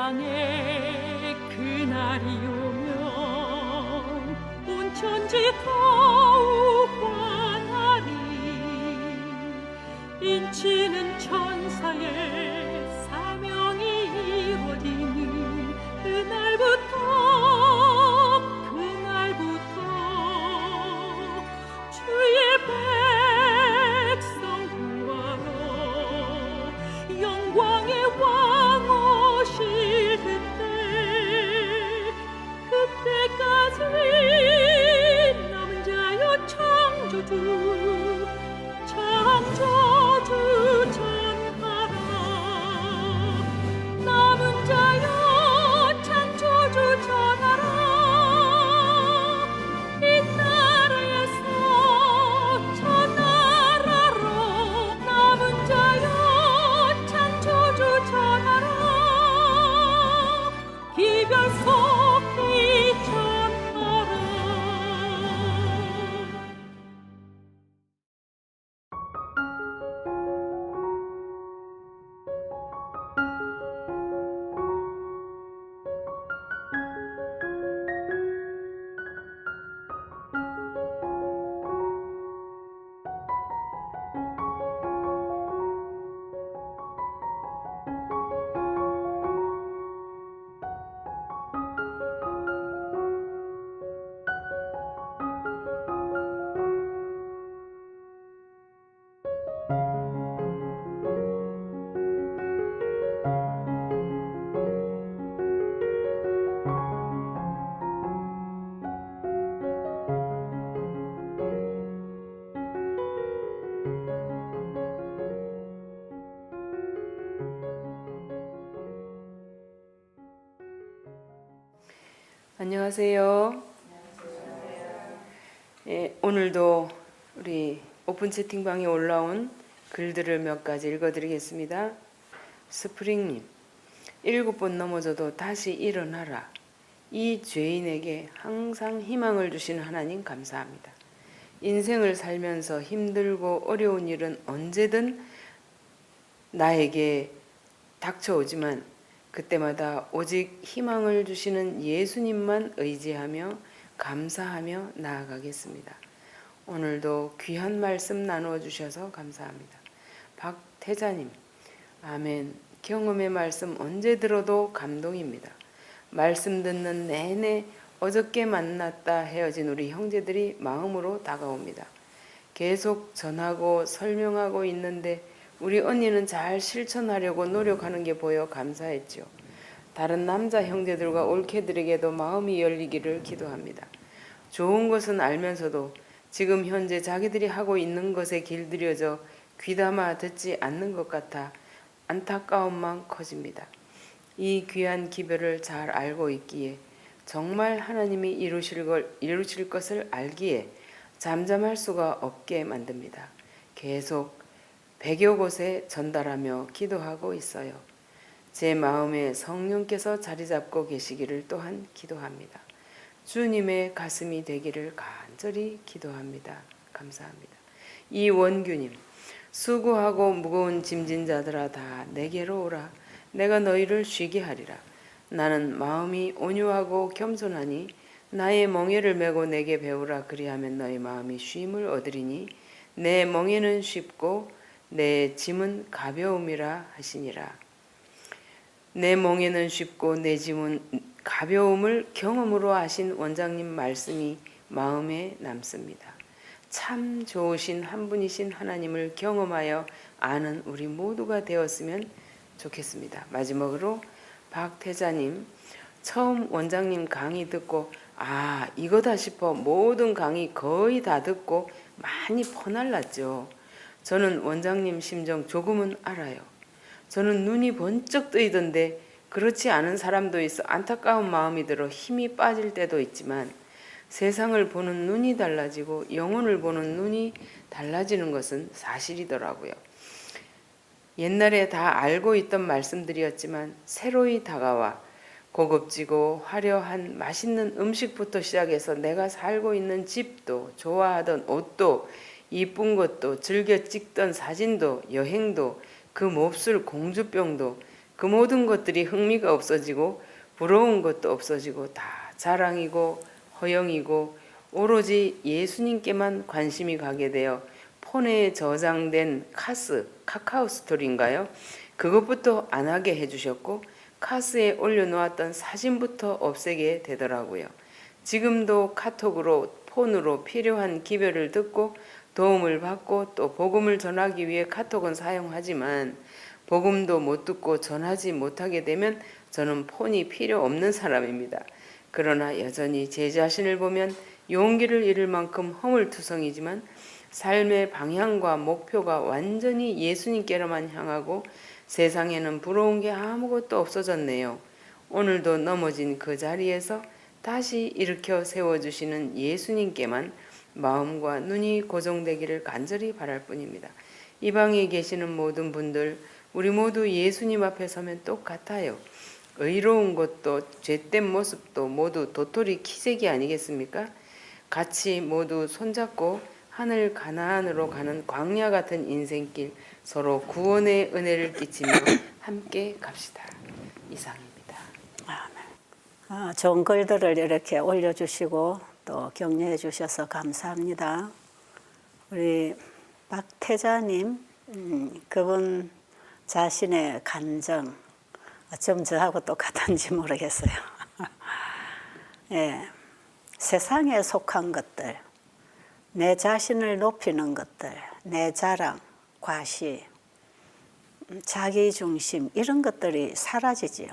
세상에 그날이 오면 온 천지 더욱 환하리. 인치는 천사의 사명이 이루어지는 그날부터 주의 백성 구하러 영광의 왕 오실 그때까지 남은 자여 창조주 전하라. 남은 자여 창조주 전하라. 이 나라에서 저 나라로 남은 자여 창조주 전하라. 기별 속히 전하라. 안녕하세요. 오늘도 우리 오픈 채팅방에 올라온 글들을 몇 가지 읽어드리겠습니다. 스프링님, 7번 넘어져도 다시 일어나라. 이 죄인에게 항상 희망을 주시는 하나님 감사합니다. 인생을 살면서 힘들고 어려운 일은 언제든 나에게 닥쳐오지만 그때마다 오직 희망을 주시는 예수님만 의지하며 감사하며 나아가겠습니다. 오늘도 귀한 말씀 나누어 주셔서 감사합니다. 박태자님, 아멘. 경험의 말씀 언제 들어도 감동입니다. 말씀 듣는 내내 어저께 만났다 헤어진 우리 형제들이 마음으로 다가옵니다. 계속 전하고 설명하고 있는데 우리 언니는 잘 실천하려고 노력하는 게 보여 감사했죠. 다른 남자 형제들과 올케들에게도 마음이 열리기를 기도합니다. 좋은 것은 알면서도 지금 현재 자기들이 하고 있는 것에 길들여져 귀담아 듣지 않는 것 같아 안타까움만 커집니다. 이 귀한 기별을 잘 알고 있기에 정말 하나님이 이루실 것을 알기에 잠잠할 수가 없게 만듭니다. 계속 100여 곳에 전달하며 기도하고 있어요. 제 마음에 성령께서 자리 잡고 계시기를 또한 기도합니다. 주님의 가슴이 되기를 간절히 기도합니다. 감사합니다. 이원규님, 수고하고 무거운 짐진 자들아 다 내게로 오라. 내가 너희를 쉬게 하리라. 나는 마음이 온유하고 겸손하니 나의 멍에를 메고 내게 배우라. 그리하면 너희 마음이 쉼을 얻으리니 내 멍에는 쉽고 내 짐은 가벼움이라 하시니라. 내 멍에는 쉽고 내 짐은 가벼움을 경험으로 하신 원장님 말씀이 마음에 남습니다. 참 좋으신 한 분이신 하나님을 경험하여 아는 우리 모두가 되었으면 좋겠습니다. 마지막으로 박태자님, 처음 원장님 강의 듣고 이거다 싶어 모든 강의 거의 다 듣고 많이 퍼날랐죠. 저는 원장님 심정 조금은 알아요. 저는 눈이 번쩍 뜨이던데 그렇지 않은 사람도 있어 안타까운 마음이 들어 힘이 빠질 때도 있지만 세상을 보는 눈이 달라지고 영혼을 보는 눈이 달라지는 것은 사실이더라고요. 옛날에 다 알고 있던 말씀들이었지만 새로이 다가와 고급지고 화려한 맛있는 음식부터 시작해서 내가 살고 있는 집도 좋아하던 옷도 이쁜 것도 즐겨 찍던 사진도 여행도 그 몹쓸 공주병도 그 모든 것들이 흥미가 없어지고 부러운 것도 없어지고 다 자랑이고 허영이고 오로지 예수님께만 관심이 가게 되어 폰에 저장된 카카오 스토리인가요? 그것부터 안 하게 해주셨고 카스에 올려놓았던 사진부터 없애게 되더라고요. 지금도 카톡으로 폰으로 필요한 기별을 듣고 도움을 받고 또 복음을 전하기 위해 카톡은 사용하지만 복음도 못 듣고 전하지 못하게 되면 저는 폰이 필요 없는 사람입니다. 그러나 여전히 제 자신을 보면 용기를 잃을 만큼 허물투성이지만 삶의 방향과 목표가 완전히 예수님께로만 향하고 세상에는 부러운 게 아무것도 없어졌네요. 오늘도 넘어진 그 자리에서 다시 일으켜 세워주시는 예수님께만 마음과 눈이 고정되기를 간절히 바랄 뿐입니다. 이 방에 계시는 모든 분들, 우리 모두 예수님 앞에 서면 똑같아요. 의로운 것도 죄된 모습도 모두 도토리 키재기 아니겠습니까? 같이 모두 손잡고 하늘 가나안으로 가는 광야 같은 인생길 서로 구원의 은혜를 끼치며 함께 갑시다. 이상입니다. 좋은 글들을 이렇게 올려주시고 또 격려해 주셔서 감사합니다. 우리 박태자님, 그분 자신의 감정, 좀 저하고 똑같은지 모르겠어요. 예, 세상에 속한 것들, 내 자신을 높이는 것들, 내 자랑, 과시, 자기 중심 이런 것들이 사라지지요.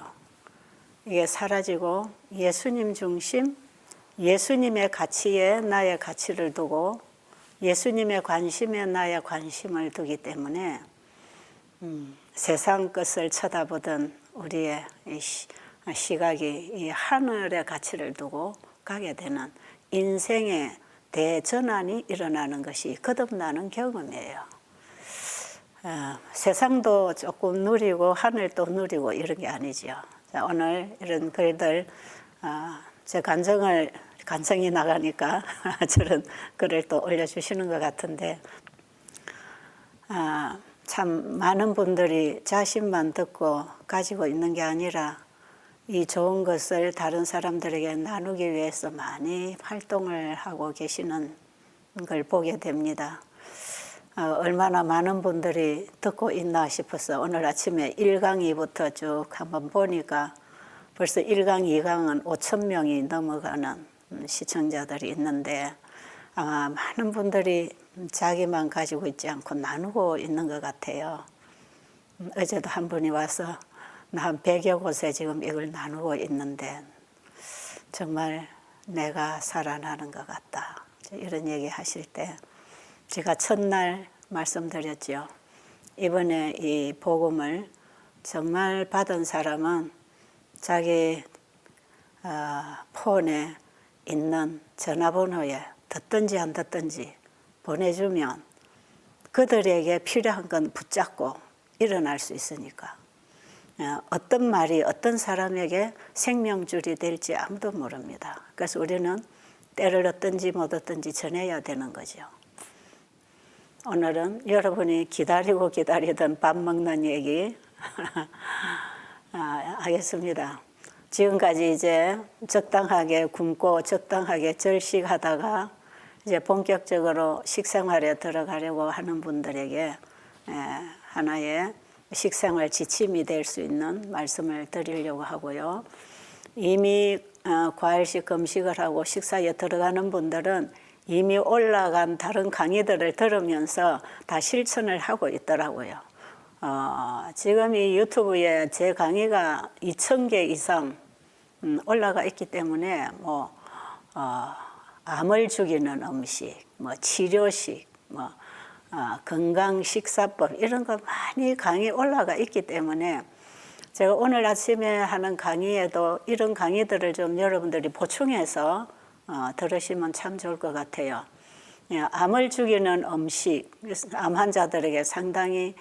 이게 사라지고 예수님 중심, 예수님의 가치에 나의 가치를 두고 예수님의 관심에 나의 관심을 두기 때문에 세상 것을 쳐다보던 우리의 시각이 이 하늘의 가치를 두고 가게 되는 인생의 대전환이 일어나는 것이 거듭나는 경험이에요. 세상도 조금 누리고 하늘도 누리고 이런 게 아니죠. 자, 오늘 이런 글들 제 간증이 나가니까 저런 글을 또 올려주시는 것 같은데 참 많은 분들이 자신만 듣고 가지고 있는 게 아니라 이 좋은 것을 다른 사람들에게 나누기 위해서 많이 활동을 하고 계시는 걸 보게 됩니다. 얼마나 많은 분들이 듣고 있나 싶어서 오늘 아침에 1강의부터 쭉 한번 보니까 벌써 1강, 2강은 5천 명이 넘어가는 시청자들이 있는데 아마 많은 분들이 자기만 가지고 있지 않고 나누고 있는 것 같아요. 어제도 한 분이 와서 나 한 100여 곳에 지금 이걸 나누고 있는데 정말 내가 살아나는 것 같다. 이런 얘기 하실 때 제가 첫날 말씀드렸죠. 이번에 이 복음을 정말 받은 사람은 자기 폰에 있는 전화번호에 듣든지 안 듣든지 보내주면 그들에게 필요한 건 붙잡고 일어날 수 있으니까 어떤 말이 어떤 사람에게 생명줄이 될지 아무도 모릅니다. 그래서 우리는 때를 얻든지 못 얻든지 전해야 되는 거죠. 오늘은 여러분이 기다리고 기다리던 밥 먹는 얘기 하겠습니다. 지금까지 이제 적당하게 굶고 적당하게 절식하다가 이제 본격적으로 식생활에 들어가려고 하는 분들에게 하나의 식생활 지침이 될 수 있는 말씀을 드리려고 하고요. 이미 과일식 금식을 하고 식사에 들어가는 분들은 이미 올라간 다른 강의들을 들으면서 다 실천을 하고 있더라고요. 지금 이 유튜브에 제 강의가 2,000개 이상 올라가 있기 때문에 암을 죽이는 음식, 치료식, 건강 식사법 이런 거 많이 강의 올라가 있기 때문에 제가 오늘 아침에 하는 강의에도 이런 강의들을 좀 여러분들이 보충해서 들으시면 참 좋을 것 같아요. 암을 죽이는 음식, 암 환자들에게 상당히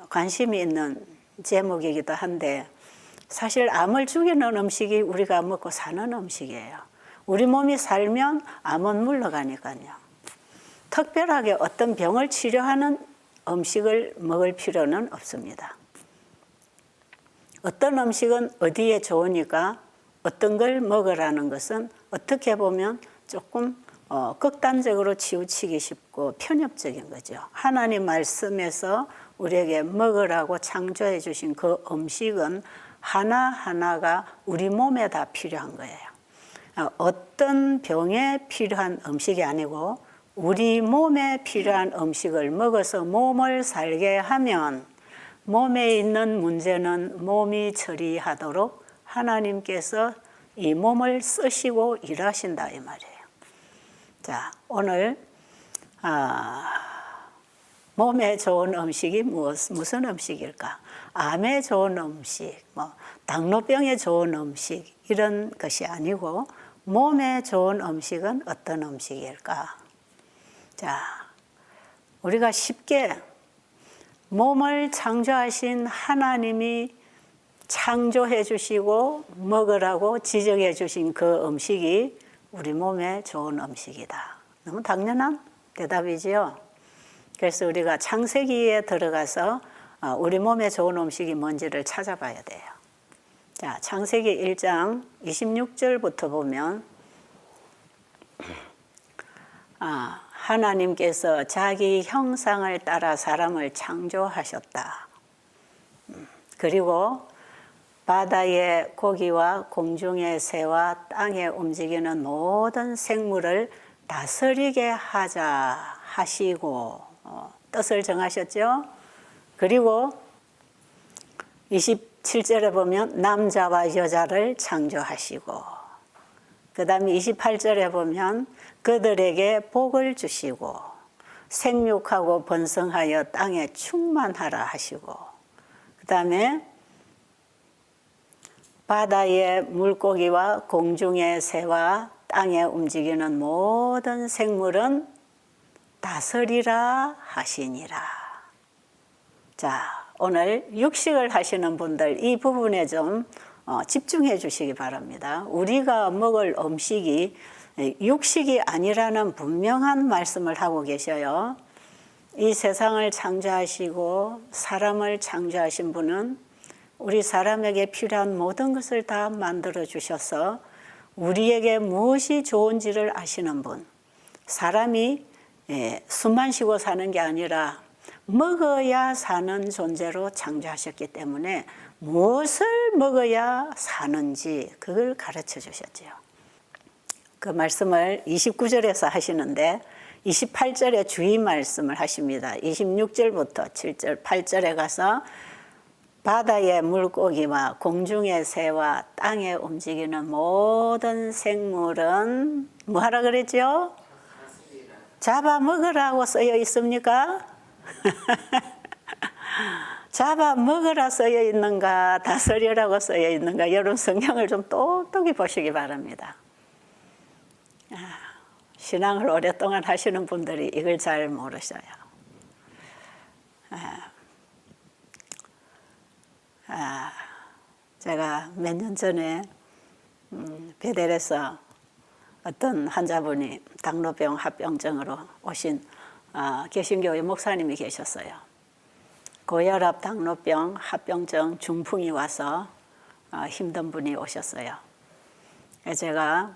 관심이 있는 제목이기도 한데 사실 암을 죽이는 음식이 우리가 먹고 사는 음식이에요. 우리 몸이 살면 암은 물러가니까요. 특별하게 어떤 병을 치료하는 음식을 먹을 필요는 없습니다. 어떤 음식은 어디에 좋으니까 어떤 걸 먹으라는 것은 어떻게 보면 조금 극단적으로 치우치기 쉽고 편협적인 거죠. 하나님 말씀에서 우리에게 먹으라고 창조해 주신 그 음식은 하나하나가 우리 몸에 다 필요한 거예요. 어떤 병에 필요한 음식이 아니고 우리 몸에 필요한 음식을 먹어서 몸을 살게 하면 몸에 있는 문제는 몸이 처리하도록 하나님께서 이 몸을 쓰시고 일하신다 이 말이에요. 자, 오늘 몸에 좋은 음식이 무슨 음식일까? 암에 좋은 음식, 당뇨병에 좋은 음식 이런 것이 아니고 몸에 좋은 음식은 어떤 음식일까? 자, 우리가 쉽게 몸을 창조하신 하나님이 창조해 주시고 먹으라고 지정해 주신 그 음식이 우리 몸에 좋은 음식이다. 너무 당연한 대답이지요. 그래서 우리가 창세기에 들어가서 우리 몸에 좋은 음식이 뭔지를 찾아봐야 돼요. 자, 창세기 1장 26절부터 보면 하나님께서 자기 형상을 따라 사람을 창조하셨다. 그리고 바다의 고기와 공중의 새와 땅에 움직이는 모든 생물을 다스리게 하자 하시고 뜻을 정하셨죠. 그리고 27절에 보면 남자와 여자를 창조하시고 그 다음에 28절에 보면 그들에게 복을 주시고 생육하고 번성하여 땅에 충만하라 하시고 그 다음에 바다의 물고기와 공중의 새와 땅에 움직이는 모든 생물은 다스리라 하시니라. 자, 오늘 육식을 하시는 분들 이 부분에 좀 집중해 주시기 바랍니다. 우리가 먹을 음식이 육식이 아니라는 분명한 말씀을 하고 계셔요. 이 세상을 창조하시고 사람을 창조하신 분은 우리 사람에게 필요한 모든 것을 다 만들어 주셔서 우리에게 무엇이 좋은지를 아시는 분. 사람이 숨만 쉬고 사는 게 아니라 먹어야 사는 존재로 창조하셨기 때문에 무엇을 먹어야 사는지 그걸 가르쳐 주셨지요. 그 말씀을 29절에서 하시는데 28절에 주의 말씀을 하십니다. 26절부터 7절, 8절에 가서 바다의 물고기와 공중의 새와 땅에 움직이는 모든 생물은 뭐 하라 그랬죠? 잡아먹으라고 쓰여 있습니까? 잡아먹으라 쓰여 있는가 다스리라고 쓰여 있는가 여러분 성경을 좀 똑똑히 보시기 바랍니다. 신앙을 오랫동안 하시는 분들이 이걸 잘 모르셔요. 제가 몇 년 전에 베델에서 어떤 환자분이 당뇨병 합병증으로 오신 개신교의 목사님이 계셨어요. 고혈압, 당뇨병, 합병증, 중풍이 와서 힘든 분이 오셨어요. 제가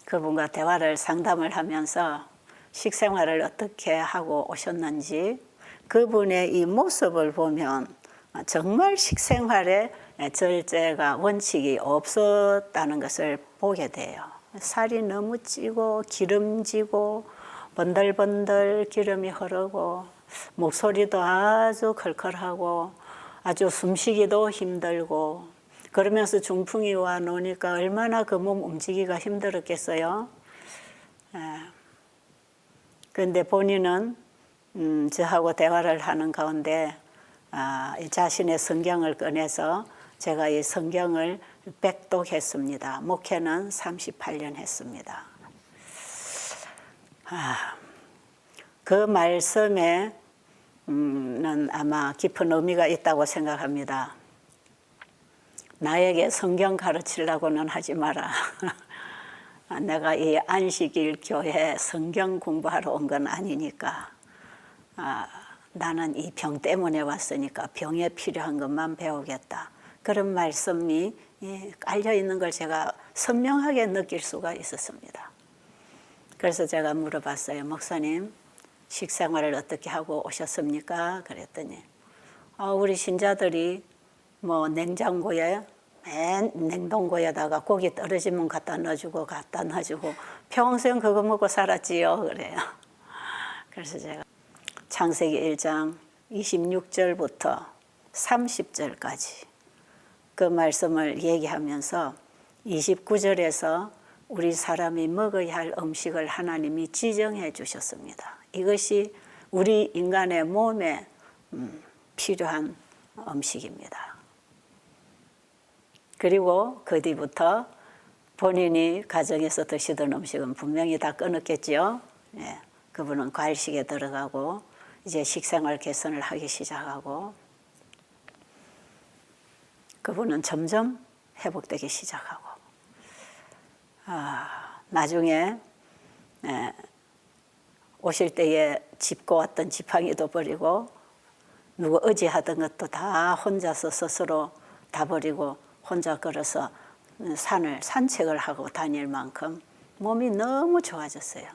그분과 대화를 상담을 하면서 식생활을 어떻게 하고 오셨는지 그분의 이 모습을 보면 정말 식생활에 절제가 원칙이 없었다는 것을 보게 돼요. 살이 너무 찌고 기름지고 번들번들 기름이 흐르고 목소리도 아주 컬컬하고 아주 숨쉬기도 힘들고 그러면서 중풍이 와 놓으니까 얼마나 그 몸 움직이기가 힘들었겠어요. 그런데 본인은 저하고 대화를 하는 가운데 자신의 성경을 꺼내서 제가 이 성경을 백독했습니다. 목회는 38년 했습니다. 그 말씀에는 아마 깊은 의미가 있다고 생각합니다. 나에게 성경 가르치려고는 하지 마라. 내가 이 안식일 교회 성경 공부하러 온 건 아니니까 나는 이 병 때문에 왔으니까 병에 필요한 것만 배우겠다. 그런 말씀이 깔려 있는 걸 제가 선명하게 느낄 수가 있었습니다. 그래서 제가 물어봤어요. 목사님, 식생활을 어떻게 하고 오셨습니까? 그랬더니 우리 신자들이 뭐 냉장고에 냉동고에다가 고기 떨어지면 갖다 넣어주고 평생 그거 먹고 살았지요. 그래요. 그래서 제가 창세기 1장 26절부터 30절까지 그 말씀을 얘기하면서 29절에서 우리 사람이 먹어야 할 음식을 하나님이 지정해 주셨습니다. 이것이 우리 인간의 몸에 필요한 음식입니다. 그리고 그 뒤부터 본인이 가정에서 드시던 음식은 분명히 다 끊었겠죠. 예, 그분은 과일식에 들어가고 이제 식생활 개선을 하기 시작하고 그분은 점점 회복되기 시작하고 나중에 오실 때에 짚고 왔던 지팡이도 버리고 누구 의지하던 것도 다 혼자서 스스로 다 버리고 혼자 걸어서 산책을 하고 다닐 만큼 몸이 너무 좋아졌어요.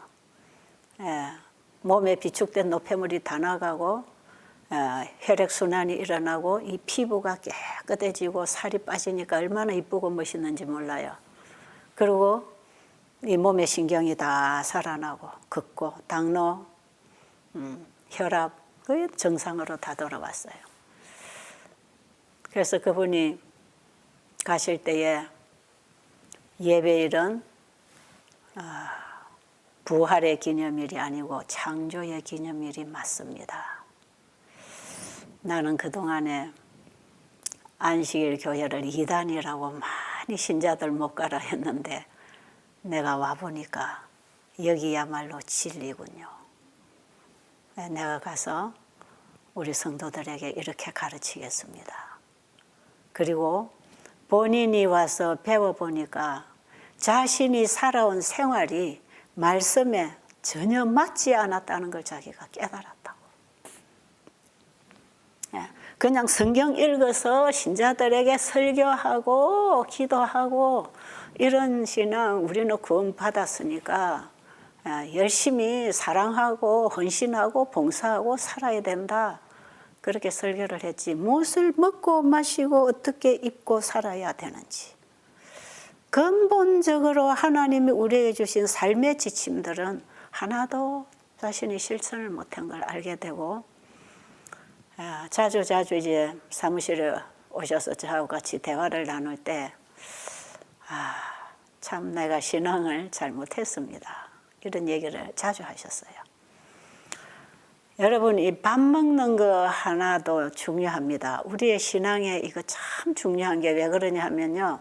몸에 비축된 노폐물이 다 나가고 혈액순환이 일어나고 이 피부가 깨끗해지고 살이 빠지니까 얼마나 이쁘고 멋있는지 몰라요. 그리고 이 몸의 신경이 다 살아나고 걷고 당뇨, 혈압 거의 정상으로 다 돌아왔어요. 그래서 그분이 가실 때에 예배일은 부활의 기념일이 아니고 창조의 기념일이 맞습니다. 나는 그동안에 안식일 교회를 이단이라고 많이 신자들 못 가라 했는데 내가 와보니까 여기야말로 진리군요. 내가 가서 우리 성도들에게 이렇게 가르치겠습니다. 그리고 본인이 와서 배워보니까 자신이 살아온 생활이 말씀에 전혀 맞지 않았다는 걸 자기가 깨달았다고. 그냥 성경 읽어서 신자들에게 설교하고 기도하고 이런 신앙 우리는 구원 받았으니까 열심히 사랑하고 헌신하고 봉사하고 살아야 된다. 그렇게 설교를 했지 무엇을 먹고 마시고 어떻게 입고 살아야 되는지 근본적으로 하나님이 우리에게 주신 삶의 지침들은 하나도 자신이 실천을 못한 걸 알게 되고 자주 이제 사무실에 오셔서 저하고 같이 대화를 나눌 때 참 내가 신앙을 잘못했습니다. 이런 얘기를 자주 하셨어요. 여러분 이 밥 먹는 거 하나도 중요합니다. 우리의 신앙에 이거 참 중요한 게 왜 그러냐 하면요.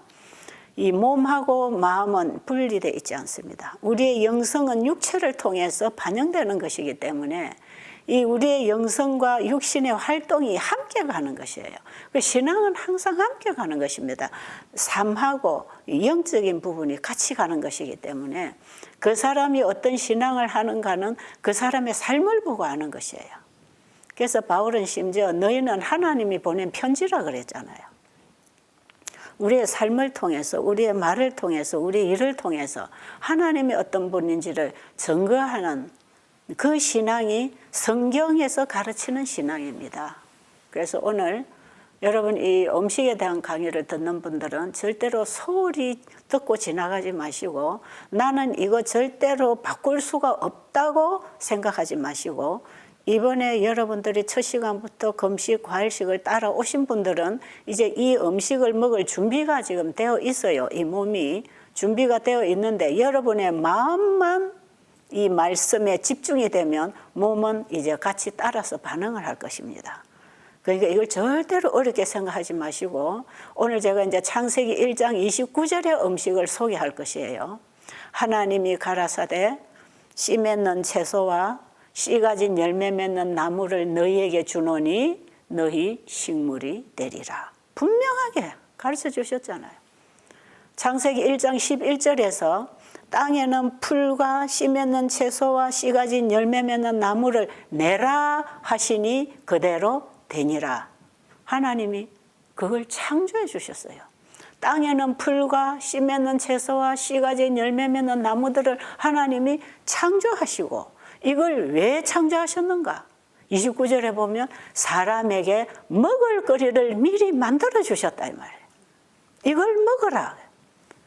이 몸하고 마음은 분리되어 있지 않습니다. 우리의 영성은 육체를 통해서 반영되는 것이기 때문에 이 우리의 영성과 육신의 활동이 함께 가는 것이에요. 신앙은 항상 함께 가는 것입니다. 삶하고 영적인 부분이 같이 가는 것이기 때문에 그 사람이 어떤 신앙을 하는가는 그 사람의 삶을 보고 아는 것이에요. 그래서 바울은 심지어 너희는 하나님이 보낸 편지라 그랬잖아요. 우리의 삶을 통해서 우리의 말을 통해서 우리의 일을 통해서 하나님이 어떤 분인지를 증거하는 그 신앙이 성경에서 가르치는 신앙입니다. 그래서 오늘 여러분 이 음식에 대한 강의를 듣는 분들은 절대로 소홀히 듣고 지나가지 마시고 나는 이거 절대로 바꿀 수가 없다고 생각하지 마시고 이번에 여러분들이 첫 시간부터 금식, 과일식을 따라오신 분들은 이제 이 음식을 먹을 준비가 지금 되어 있어요. 이 몸이 준비가 되어 있는데 여러분의 마음만 이 말씀에 집중이 되면 몸은 이제 같이 따라서 반응을 할 것입니다. 그러니까 이걸 절대로 어렵게 생각하지 마시고 오늘 제가 이제 창세기 1장 29절의 음식을 소개할 것이에요. 하나님이 가라사대 씨 맺는 채소와 씨 가진 열매 맺는 나무를 너희에게 주노니 너희 식물이 되리라. 분명하게 가르쳐 주셨잖아요. 창세기 1장 11절에서 땅에는 풀과 씨 맺는 채소와 씨 가진 열매 맺는 나무를 내라 하시니 그대로 되니라. 하나님이 그걸 창조해 주셨어요. 땅에는 풀과 씨 맺는 채소와 씨 가진 열매 맺는 나무들을 하나님이 창조하시고 이걸 왜 창조하셨는가? 29절에 보면 사람에게 먹을 거리를 미리 만들어 주셨다 이 말이에요. 이걸 먹어라.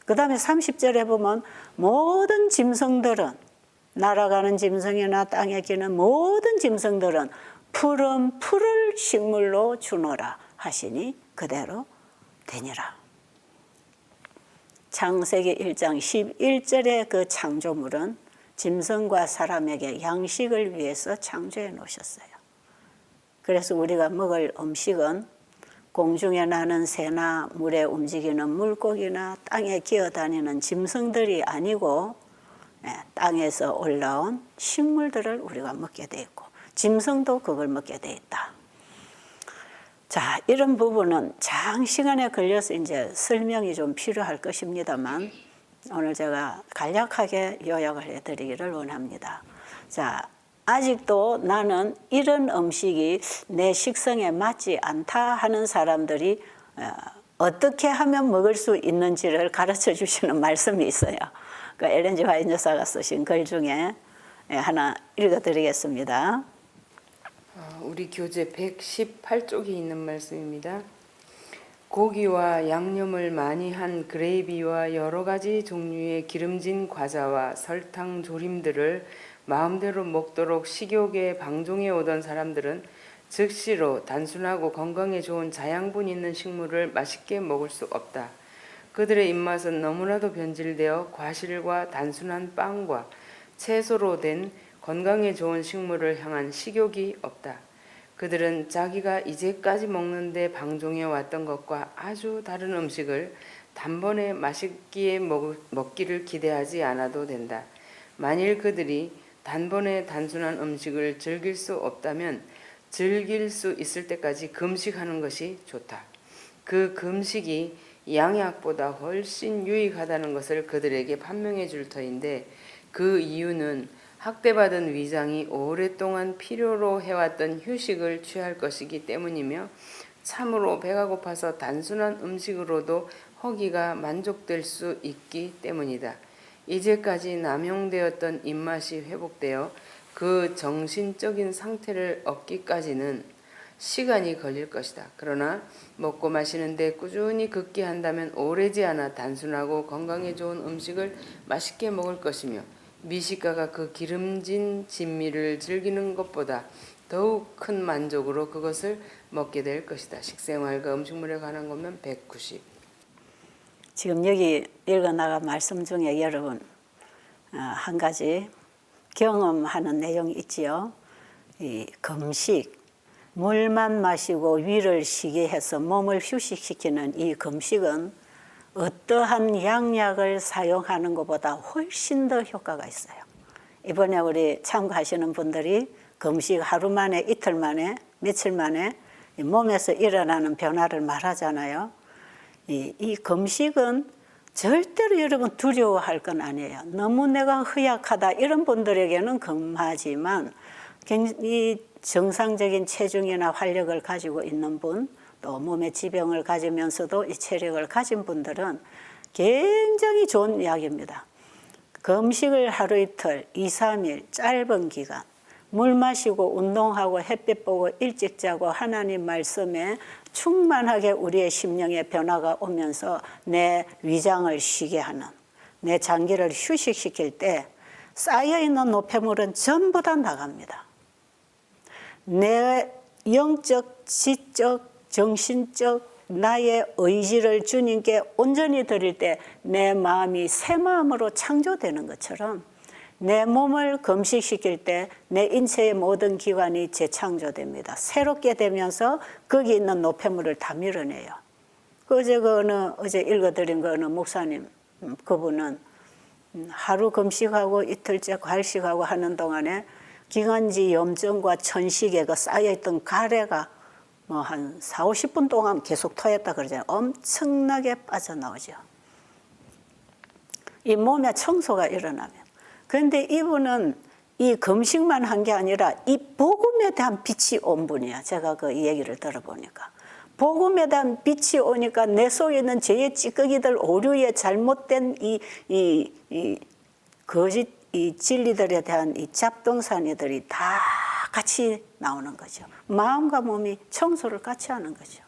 그 다음에 30절에 보면 모든 짐승들은 날아가는 짐승이나 땅에 기는 모든 짐승들은 푸른 풀을 식물로 주노라 하시니 그대로 되니라. 창세기 1장 11절의 그 창조물은 짐승과 사람에게 양식을 위해서 창조해 놓으셨어요. 그래서 우리가 먹을 음식은 공중에 나는 새나 물에 움직이는 물고기나 땅에 기어다니는 짐승들이 아니고 땅에서 올라온 식물들을 우리가 먹게 돼 있고 짐승도 그걸 먹게 돼 있다. 자, 이런 부분은 장시간에 걸려서 이제 설명이 좀 필요할 것입니다만 오늘 제가 간략하게 요약을 해드리기를 원합니다. 자, 아직도 나는 이런 음식이 내 식성에 맞지 않다 하는 사람들이 어떻게 하면 먹을 수 있는지를 가르쳐 주시는 말씀이 있어요. 그 엘렌 G 화이트 여사가 쓰신 글 중에 하나 읽어드리겠습니다. 우리 교재 118쪽에 있는 말씀입니다. 고기와 양념을 많이 한 그레이비와 여러 가지 종류의 기름진 과자와 설탕 조림들을 마음대로 먹도록 식욕에 방종해 오던 사람들은 즉시로 단순하고 건강에 좋은 자양분 있는 식물을 맛있게 먹을 수 없다. 그들의 입맛은 너무나도 변질되어 과실과 단순한 빵과 채소로 된 건강에 좋은 식물을 향한 식욕이 없다. 그들은 자기가 이제까지 먹는데 방종해 왔던 것과 아주 다른 음식을 단번에 맛있게 먹기를 기대하지 않아도 된다. 만일 그들이 단번에 단순한 음식을 즐길 수 없다면 즐길 수 있을 때까지 금식하는 것이 좋다. 그 금식이 양약보다 훨씬 유익하다는 것을 그들에게 판명해 줄 터인데 그 이유는 학대받은 위장이 오랫동안 필요로 해왔던 휴식을 취할 것이기 때문이며 참으로 배가 고파서 단순한 음식으로도 허기가 만족될 수 있기 때문이다. 이제까지 남용되었던 입맛이 회복되어 그 정신적인 상태를 얻기까지는 시간이 걸릴 것이다. 그러나 먹고 마시는데 꾸준히 극기한다면 오래지 않아 단순하고 건강에 좋은 음식을 맛있게 먹을 것이며 미식가가 그 기름진 진미를 즐기는 것보다 더욱 큰 만족으로 그것을 먹게 될 것이다. 식생활과 음식물에 관한 것만 190. 지금 여기 읽어나간 말씀 중에 여러분 한 가지 경험하는 내용이 있지요. 이 금식, 물만 마시고 위를 쉬게 해서 몸을 휴식시키는 이 금식은 어떠한 양약을 사용하는 것보다 훨씬 더 효과가 있어요. 이번에 우리 참가하시는 분들이 금식 하루 만에, 이틀 만에, 며칠 만에 몸에서 일어나는 변화를 말하잖아요. 이 금식은 절대로 여러분 두려워할 건 아니에요. 너무 내가 허약하다 이런 분들에게는 금하지만 이 정상적인 체중이나 활력을 가지고 있는 분, 또 몸에 지병을 가지면서도 이 체력을 가진 분들은 굉장히 좋은 약입니다. 금식을 하루 이틀, 2, 3일 짧은 기간 물 마시고 운동하고 햇빛 보고 일찍 자고 하나님 말씀에 충만하게 우리의 심령에 변화가 오면서 내 위장을 쉬게 하는 내 장기를 휴식시킬 때 쌓여있는 노폐물은 전부 다 나갑니다. 내 영적, 지적, 정신적 나의 의지를 주님께 온전히 드릴 때 내 마음이 새 마음으로 창조되는 것처럼 내 몸을 금식시킬 때 내 인체의 모든 기관이 재창조됩니다. 새롭게 되면서 거기 있는 노폐물을 다 밀어내요. 어제 읽어드린 그 어느 목사님, 그분은 하루 금식하고 이틀째 과일식하고 하는 동안에 기관지 염증과 천식에 그 쌓여있던 가래가 뭐 한 4, 50분 동안 계속 토했다 그러잖아요. 엄청나게 빠져나오죠. 이 몸에 청소가 일어나면. 그런데 이분은 이 금식만 한 게 아니라 이 복음에 대한 빛이 온 분이야. 제가 그 얘기를 들어보니까. 복음에 대한 빛이 오니까 내 속에 있는 죄의 찌꺼기들, 오류의 잘못된 이 거짓 이 진리들에 대한 이 잡동사니들이 다 같이 나오는 거죠. 마음과 몸이 청소를 같이 하는 거죠.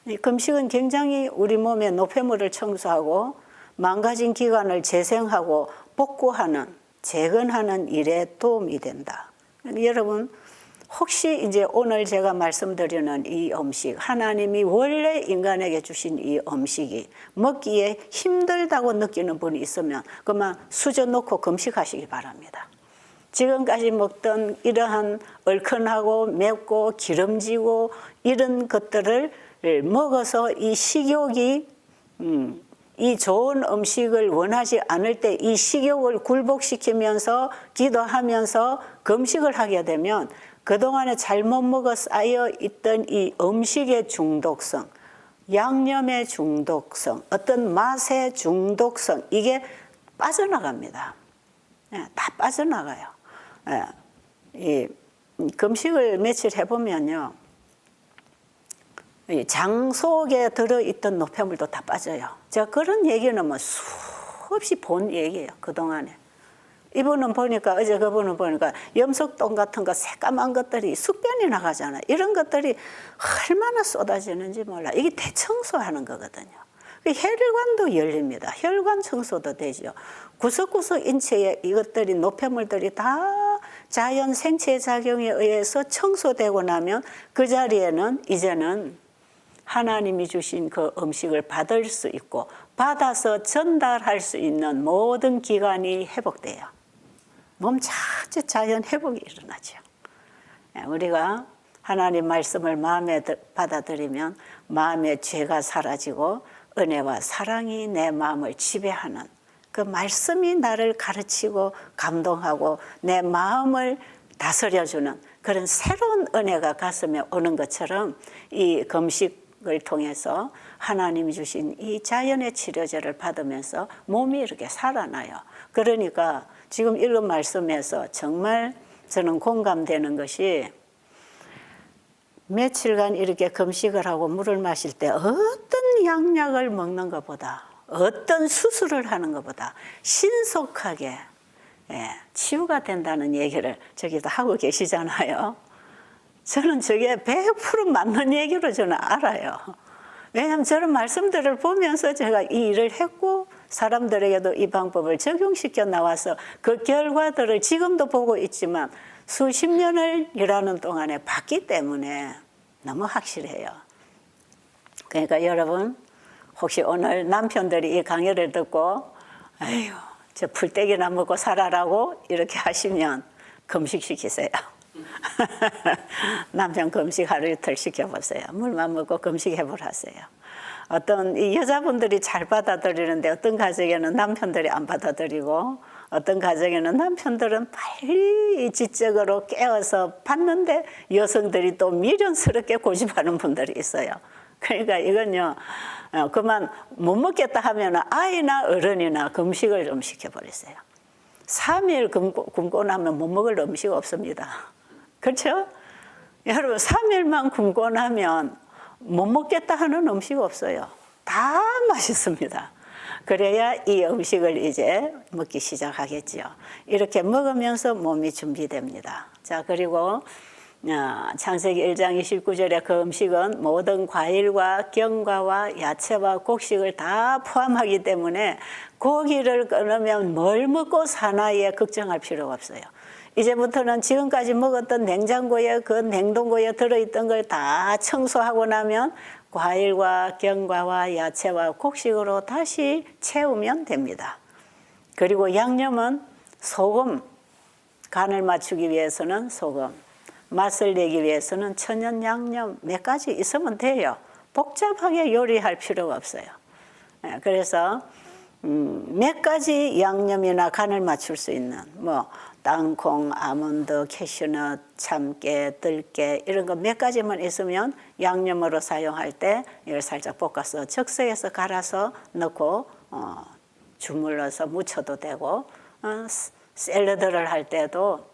이 금식은 굉장히 우리 몸의 노폐물을 청소하고 망가진 기관을 재생하고 복구하는, 재건하는 일에 도움이 된다. 여러분, 혹시 이제 오늘 제가 말씀드리는 이 음식, 하나님이 원래 인간에게 주신 이 음식이 먹기에 힘들다고 느끼는 분이 있으면 그만 수저 놓고 금식하시기 바랍니다. 지금까지 먹던 이러한 얼큰하고 맵고 기름지고 이런 것들을 먹어서 이 식욕이 이 좋은 음식을 원하지 않을 때 이 식욕을 굴복시키면서 기도하면서 금식을 하게 되면 그동안에 잘못 먹어 쌓여 있던 이 음식의 중독성, 양념의 중독성, 어떤 맛의 중독성, 이게 빠져나갑니다. 다 빠져나가요. 이 금식을 며칠 해보면요, 장 속에 들어있던 노폐물도 다 빠져요. 제가 그런 얘기는 뭐 수없이 본 얘기예요, 그동안에. 이분은 보니까, 어제 그분은 보니까 염소똥 같은 거 새까만 것들이 숙변이 나가잖아요. 이런 것들이 얼마나 쏟아지는지 몰라. 이게 대청소하는 거거든요. 혈관도 열립니다. 혈관 청소도 되죠. 구석구석 인체에 이것들이 노폐물들이 다 자연 생체 작용에 의해서 청소되고 나면 그 자리에는 이제는 하나님이 주신 그 음식을 받을 수 있고 받아서 전달할 수 있는 모든 기관이 회복돼요. 몸 자체 자연 회복이 일어나죠. 우리가 하나님 말씀을 마음에 받아들이면 마음의 죄가 사라지고 은혜와 사랑이 내 마음을 지배하는 그 말씀이 나를 가르치고 감동하고 내 마음을 다스려주는 그런 새로운 은혜가 가슴에 오는 것처럼 이 금식을 통해서 하나님이 주신 이 자연의 치료제를 받으면서 몸이 이렇게 살아나요. 그러니까 지금 읽은 말씀에서 정말 저는 공감되는 것이 며칠간 이렇게 금식을 하고 물을 마실 때 어떤 양약을 먹는 것보다 어떤 수술을 하는 것보다 신속하게 치유가 된다는 얘기를 저기도 하고 계시잖아요. 저는 저게 100% 맞는 얘기로 저는 알아요. 왜냐하면 저런 말씀들을 보면서 제가 이 일을 했고 사람들에게도 이 방법을 적용시켜 나와서 그 결과들을 지금도 보고 있지만 수십 년을 일하는 동안에 봤기 때문에 너무 확실해요. 그러니까 여러분, 혹시 오늘 남편들이 이 강의를 듣고 아유, 저 풀떼기나 먹고 살아라고 이렇게 하시면 금식시키세요. 남편 금식 하루 이틀 시켜보세요. 물만 먹고 금식해보라세요. 어떤 이 여자분들이 잘 받아들이는데 어떤 가정에는 남편들이 안 받아들이고 어떤 가정에는 남편들은 빨리 지적으로 깨워서 받는데 여성들이 또 미련스럽게 고집하는 분들이 있어요. 그러니까 이건요, 그만 못 먹겠다 하면 아이나 어른이나 금식을 좀 시켜버리세요. 3일 굶고 나면 못 먹을 음식 없습니다. 그렇죠? 여러분 3일만 굶고 나면 못 먹겠다 하는 음식 없어요. 다 맛있습니다. 그래야 이 음식을 이제 먹기 시작하겠죠. 이렇게 먹으면서 몸이 준비됩니다. 자, 그리고 창세기 1장 29절에 그 음식은 모든 과일과 견과와 야채와 곡식을 다 포함하기 때문에 고기를 끊으면 뭘 먹고 사나이에 걱정할 필요가 없어요. 이제부터는 지금까지 먹었던 냉장고에 그 냉동고에 들어있던 걸 다 청소하고 나면 과일과 견과와 야채와 곡식으로 다시 채우면 됩니다. 그리고 양념은 소금, 간을 맞추기 위해서는 소금, 맛을 내기 위해서는 천연 양념 몇 가지 있으면 돼요. 복잡하게 요리할 필요가 없어요. 그래서 몇 가지 양념이나 간을 맞출 수 있는 뭐 땅콩, 아몬드, 캐슈넛, 참깨, 들깨 이런 거 몇 가지만 있으면 양념으로 사용할 때 이걸 살짝 볶아서 즉석에서 갈아서 넣고 주물러서 무쳐도 되고 샐러드를 할 때도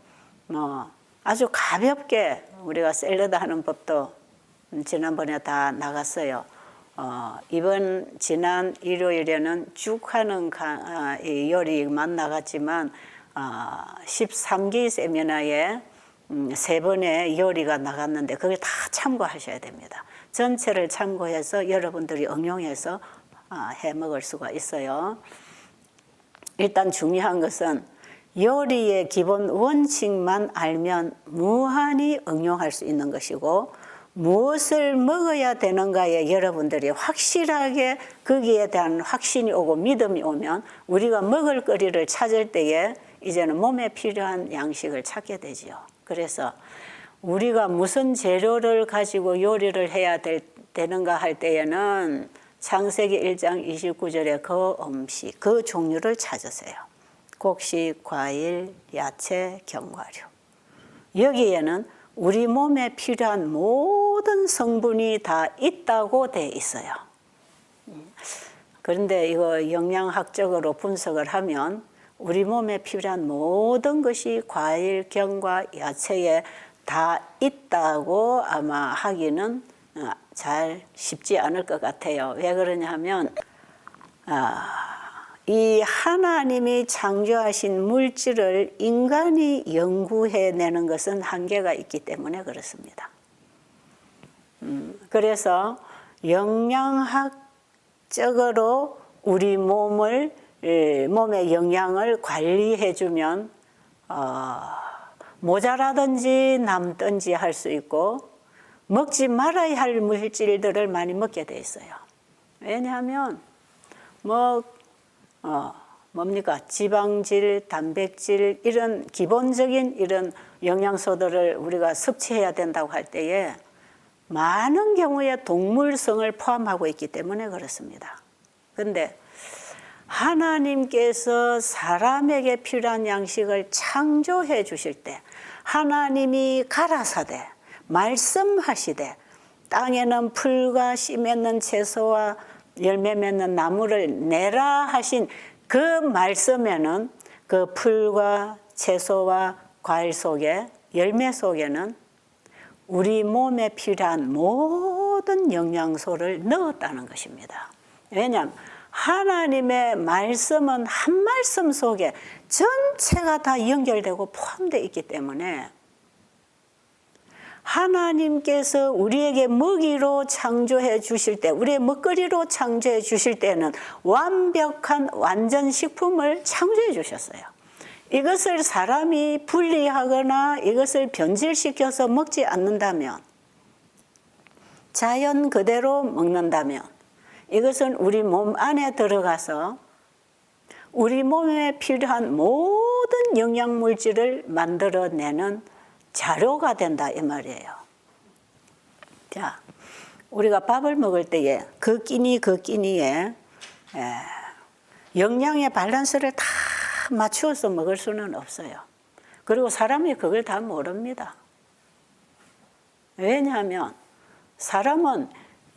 뭐 아주 가볍게 우리가 샐러드 하는 법도 지난번에 다 나갔어요. 이번 지난 일요일에는 죽하는 이 요리만 나갔지만 13기 세미나에 3번의 요리가 나갔는데 그걸 다 참고하셔야 됩니다. 전체를 참고해서 여러분들이 응용해서 해 먹을 수가 있어요. 일단 중요한 것은 요리의 기본 원칙만 알면 무한히 응용할 수 있는 것이고, 무엇을 먹어야 되는가에 여러분들이 확실하게 거기에 대한 확신이 오고 믿음이 오면 우리가 먹을 거리를 찾을 때에 이제는 몸에 필요한 양식을 찾게 되지요. 그래서 우리가 무슨 재료를 가지고 요리를 해야 되는가 할 때에는 창세기 1장 29절에 그 음식, 그 종류를 찾으세요. 곡식, 과일, 야채, 견과류. 여기에는 우리 몸에 필요한 모든 성분이 다 있다고 돼 있어요. 그런데 이거 영양학적으로 분석을 하면 우리 몸에 필요한 모든 것이 과일, 견과, 야채에 다 있다고 아마 하기는 잘 쉽지 않을 것 같아요. 왜 그러냐 하면 이 하나님이 창조하신 물질을 인간이 연구해내는 것은 한계가 있기 때문에 그렇습니다. 그래서 영양학적으로 우리 몸의 영양을 관리해주면 모자라든지 남든지 할 수 있고, 먹지 말아야 할 물질들을 많이 먹게 돼 있어요. 왜냐하면 뭡니까? 지방질, 단백질 이런 기본적인 이런 영양소들을 우리가 섭취해야 된다고 할 때에 많은 경우에 동물성을 포함하고 있기 때문에 그렇습니다. 그런데 하나님께서 사람에게 필요한 양식을 창조해 주실 때 하나님이 가라사대 말씀하시되 땅에는 풀과 씨 맺는 채소와 열매 맺는 나무를 내라 하신 그 말씀에는 그 풀과 채소와 과일 속에 열매 속에는 우리 몸에 필요한 모든 영양소를 넣었다는 것입니다. 왜냐하면 하나님의 말씀은 한 말씀 속에 전체가 다 연결되고 포함되어 있기 때문에 하나님께서 우리에게 먹이로 창조해 주실 때, 우리의 먹거리로 창조해 주실 때는 완벽한 완전 식품을 창조해 주셨어요. 이것을 사람이 분리하거나 이것을 변질시켜서 먹지 않는다면, 자연 그대로 먹는다면 이것은 우리 몸 안에 들어가서 우리 몸에 필요한 모든 영양물질을 만들어내는 자료가 된다 이 말이에요. 자, 우리가 밥을 먹을 때에 그 끼니에 영양의 밸런스를 다 맞추어서 먹을 수는 없어요. 그리고 사람이 그걸 다 모릅니다. 왜냐하면 사람은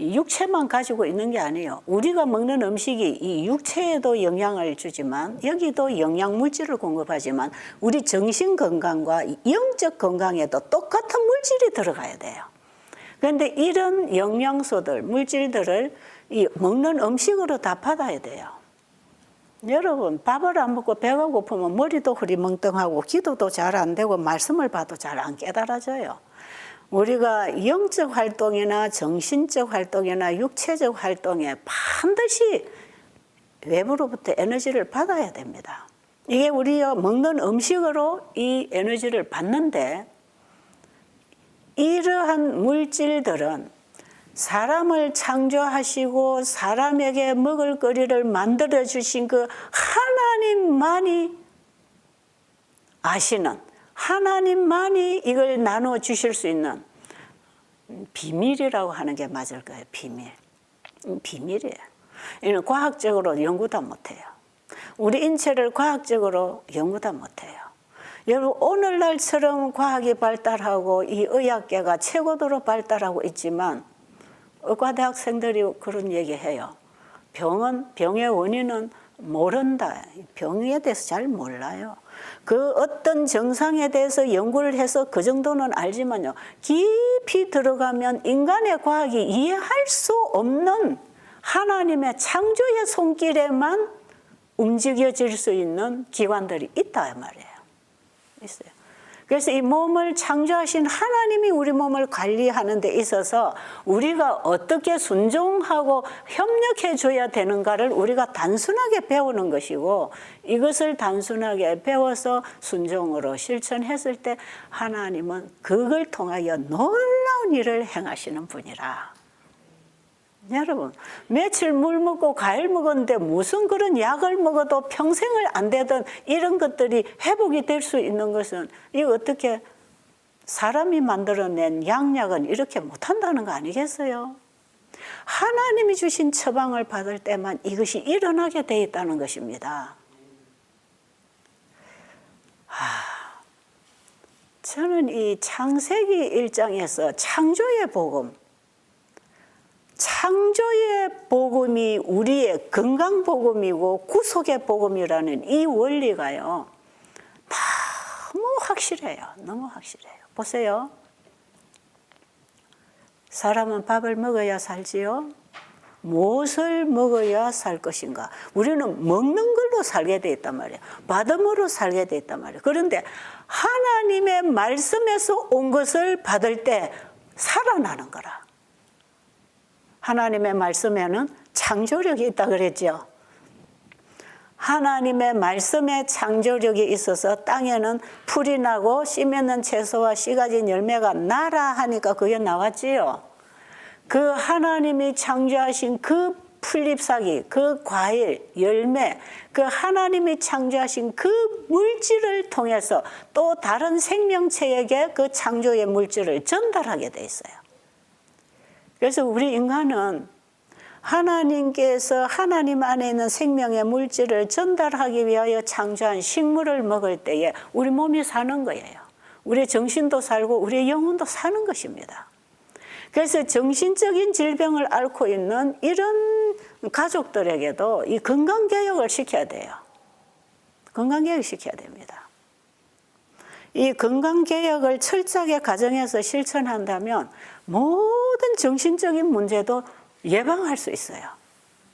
육체만 가지고 있는 게 아니에요. 우리가 먹는 음식이 이 육체에도 영향을 주지만 여기도 영양물질을 공급하지만 우리 정신 건강과 영적 건강에도 똑같은 물질이 들어가야 돼요. 그런데 이런 영양소들, 물질들을 이 먹는 음식으로 다 받아야 돼요. 여러분, 밥을 안 먹고 배가 고프면 머리도 흐리멍텅하고 기도도 잘 안 되고 말씀을 봐도 잘 안 깨달아져요. 우리가 영적 활동이나 정신적 활동이나 육체적 활동에 반드시 외부로부터 에너지를 받아야 됩니다. 이게 우리가 먹는 음식으로 이 에너지를 받는데, 이러한 물질들은 사람을 창조하시고 사람에게 먹을 거리를 만들어 주신 그 하나님만이 아시는, 하나님만이 이걸 나눠 주실 수 있는 비밀이라고 하는 게 맞을 거예요. 비밀이에요. 이는 과학적으로 연구도 못해요. 우리 인체를 과학적으로 연구도 못해요. 여러분, 오늘날처럼 과학이 발달하고 이 의학계가 최고도로 발달하고 있지만 의과대학생들이 그런 얘기해요. 병의 원인은 모른다. 병에 대해서 잘 몰라요. 그 어떤 정상에 대해서 연구를 해서 그 정도는 알지만요. 깊이 들어가면 인간의 과학이 이해할 수 없는 하나님의 창조의 손길에만 움직여질 수 있는 기관들이 있다 말이에요. 있어요. 그래서 이 몸을 창조하신 하나님이 우리 몸을 관리하는 데 있어서 우리가 어떻게 순종하고 협력해 줘야 되는가를 우리가 단순하게 배우는 것이고, 이것을 단순하게 배워서 순종으로 실천했을 때 하나님은 그걸 통하여 놀라운 일을 행하시는 분이라. 여러분, 며칠 물 먹고 과일 먹었는데 무슨 그런 약을 먹어도 평생을 안 되던 이런 것들이 회복이 될 수 있는 것은, 이거 어떻게 사람이 만들어낸 양약은 이렇게 못한다는 거 아니겠어요? 하나님이 주신 처방을 받을 때만 이것이 일어나게 돼 있다는 것입니다. 저는 이 창세기 1장에서 창조의 복음, 창조의 복음이 우리의 건강 복음이고 구속의 복음이라는 이 원리가요, 너무 확실해요. 너무 확실해요. 보세요. 사람은 밥을 먹어야 살지요. 무엇을 먹어야 살 것인가? 우리는 먹는 걸로 살게 돼 있단 말이에요. 받음으로 살게 돼 있단 말이에요. 그런데 하나님의 말씀에서 온 것을 받을 때 살아나는 거라. 하나님의 말씀에는 창조력이 있다 그랬죠. 하나님의 말씀에 창조력이 있어서 땅에는 풀이 나고 씨 맺는 채소와 씨 가진 열매가 나라 하니까 그게 나왔지요. 그 하나님이 창조하신 그 풀잎사기, 그 과일, 열매, 그 하나님이 창조하신 그 물질을 통해서 또 다른 생명체에게 그 창조의 물질을 전달하게 돼 있어요. 그래서 우리 인간은 하나님께서 하나님 안에 있는 생명의 물질을 전달하기 위하여 창조한 식물을 먹을 때에 우리 몸이 사는 거예요. 우리의 정신도 살고 우리의 영혼도 사는 것입니다. 그래서 정신적인 질병을 앓고 있는 이런 가족들에게도 이 건강개혁을 시켜야 돼요. 건강개혁 시켜야 됩니다. 이 건강개혁을 철저하게 가정에서 실천한다면 모든 정신적인 문제도 예방할 수 있어요.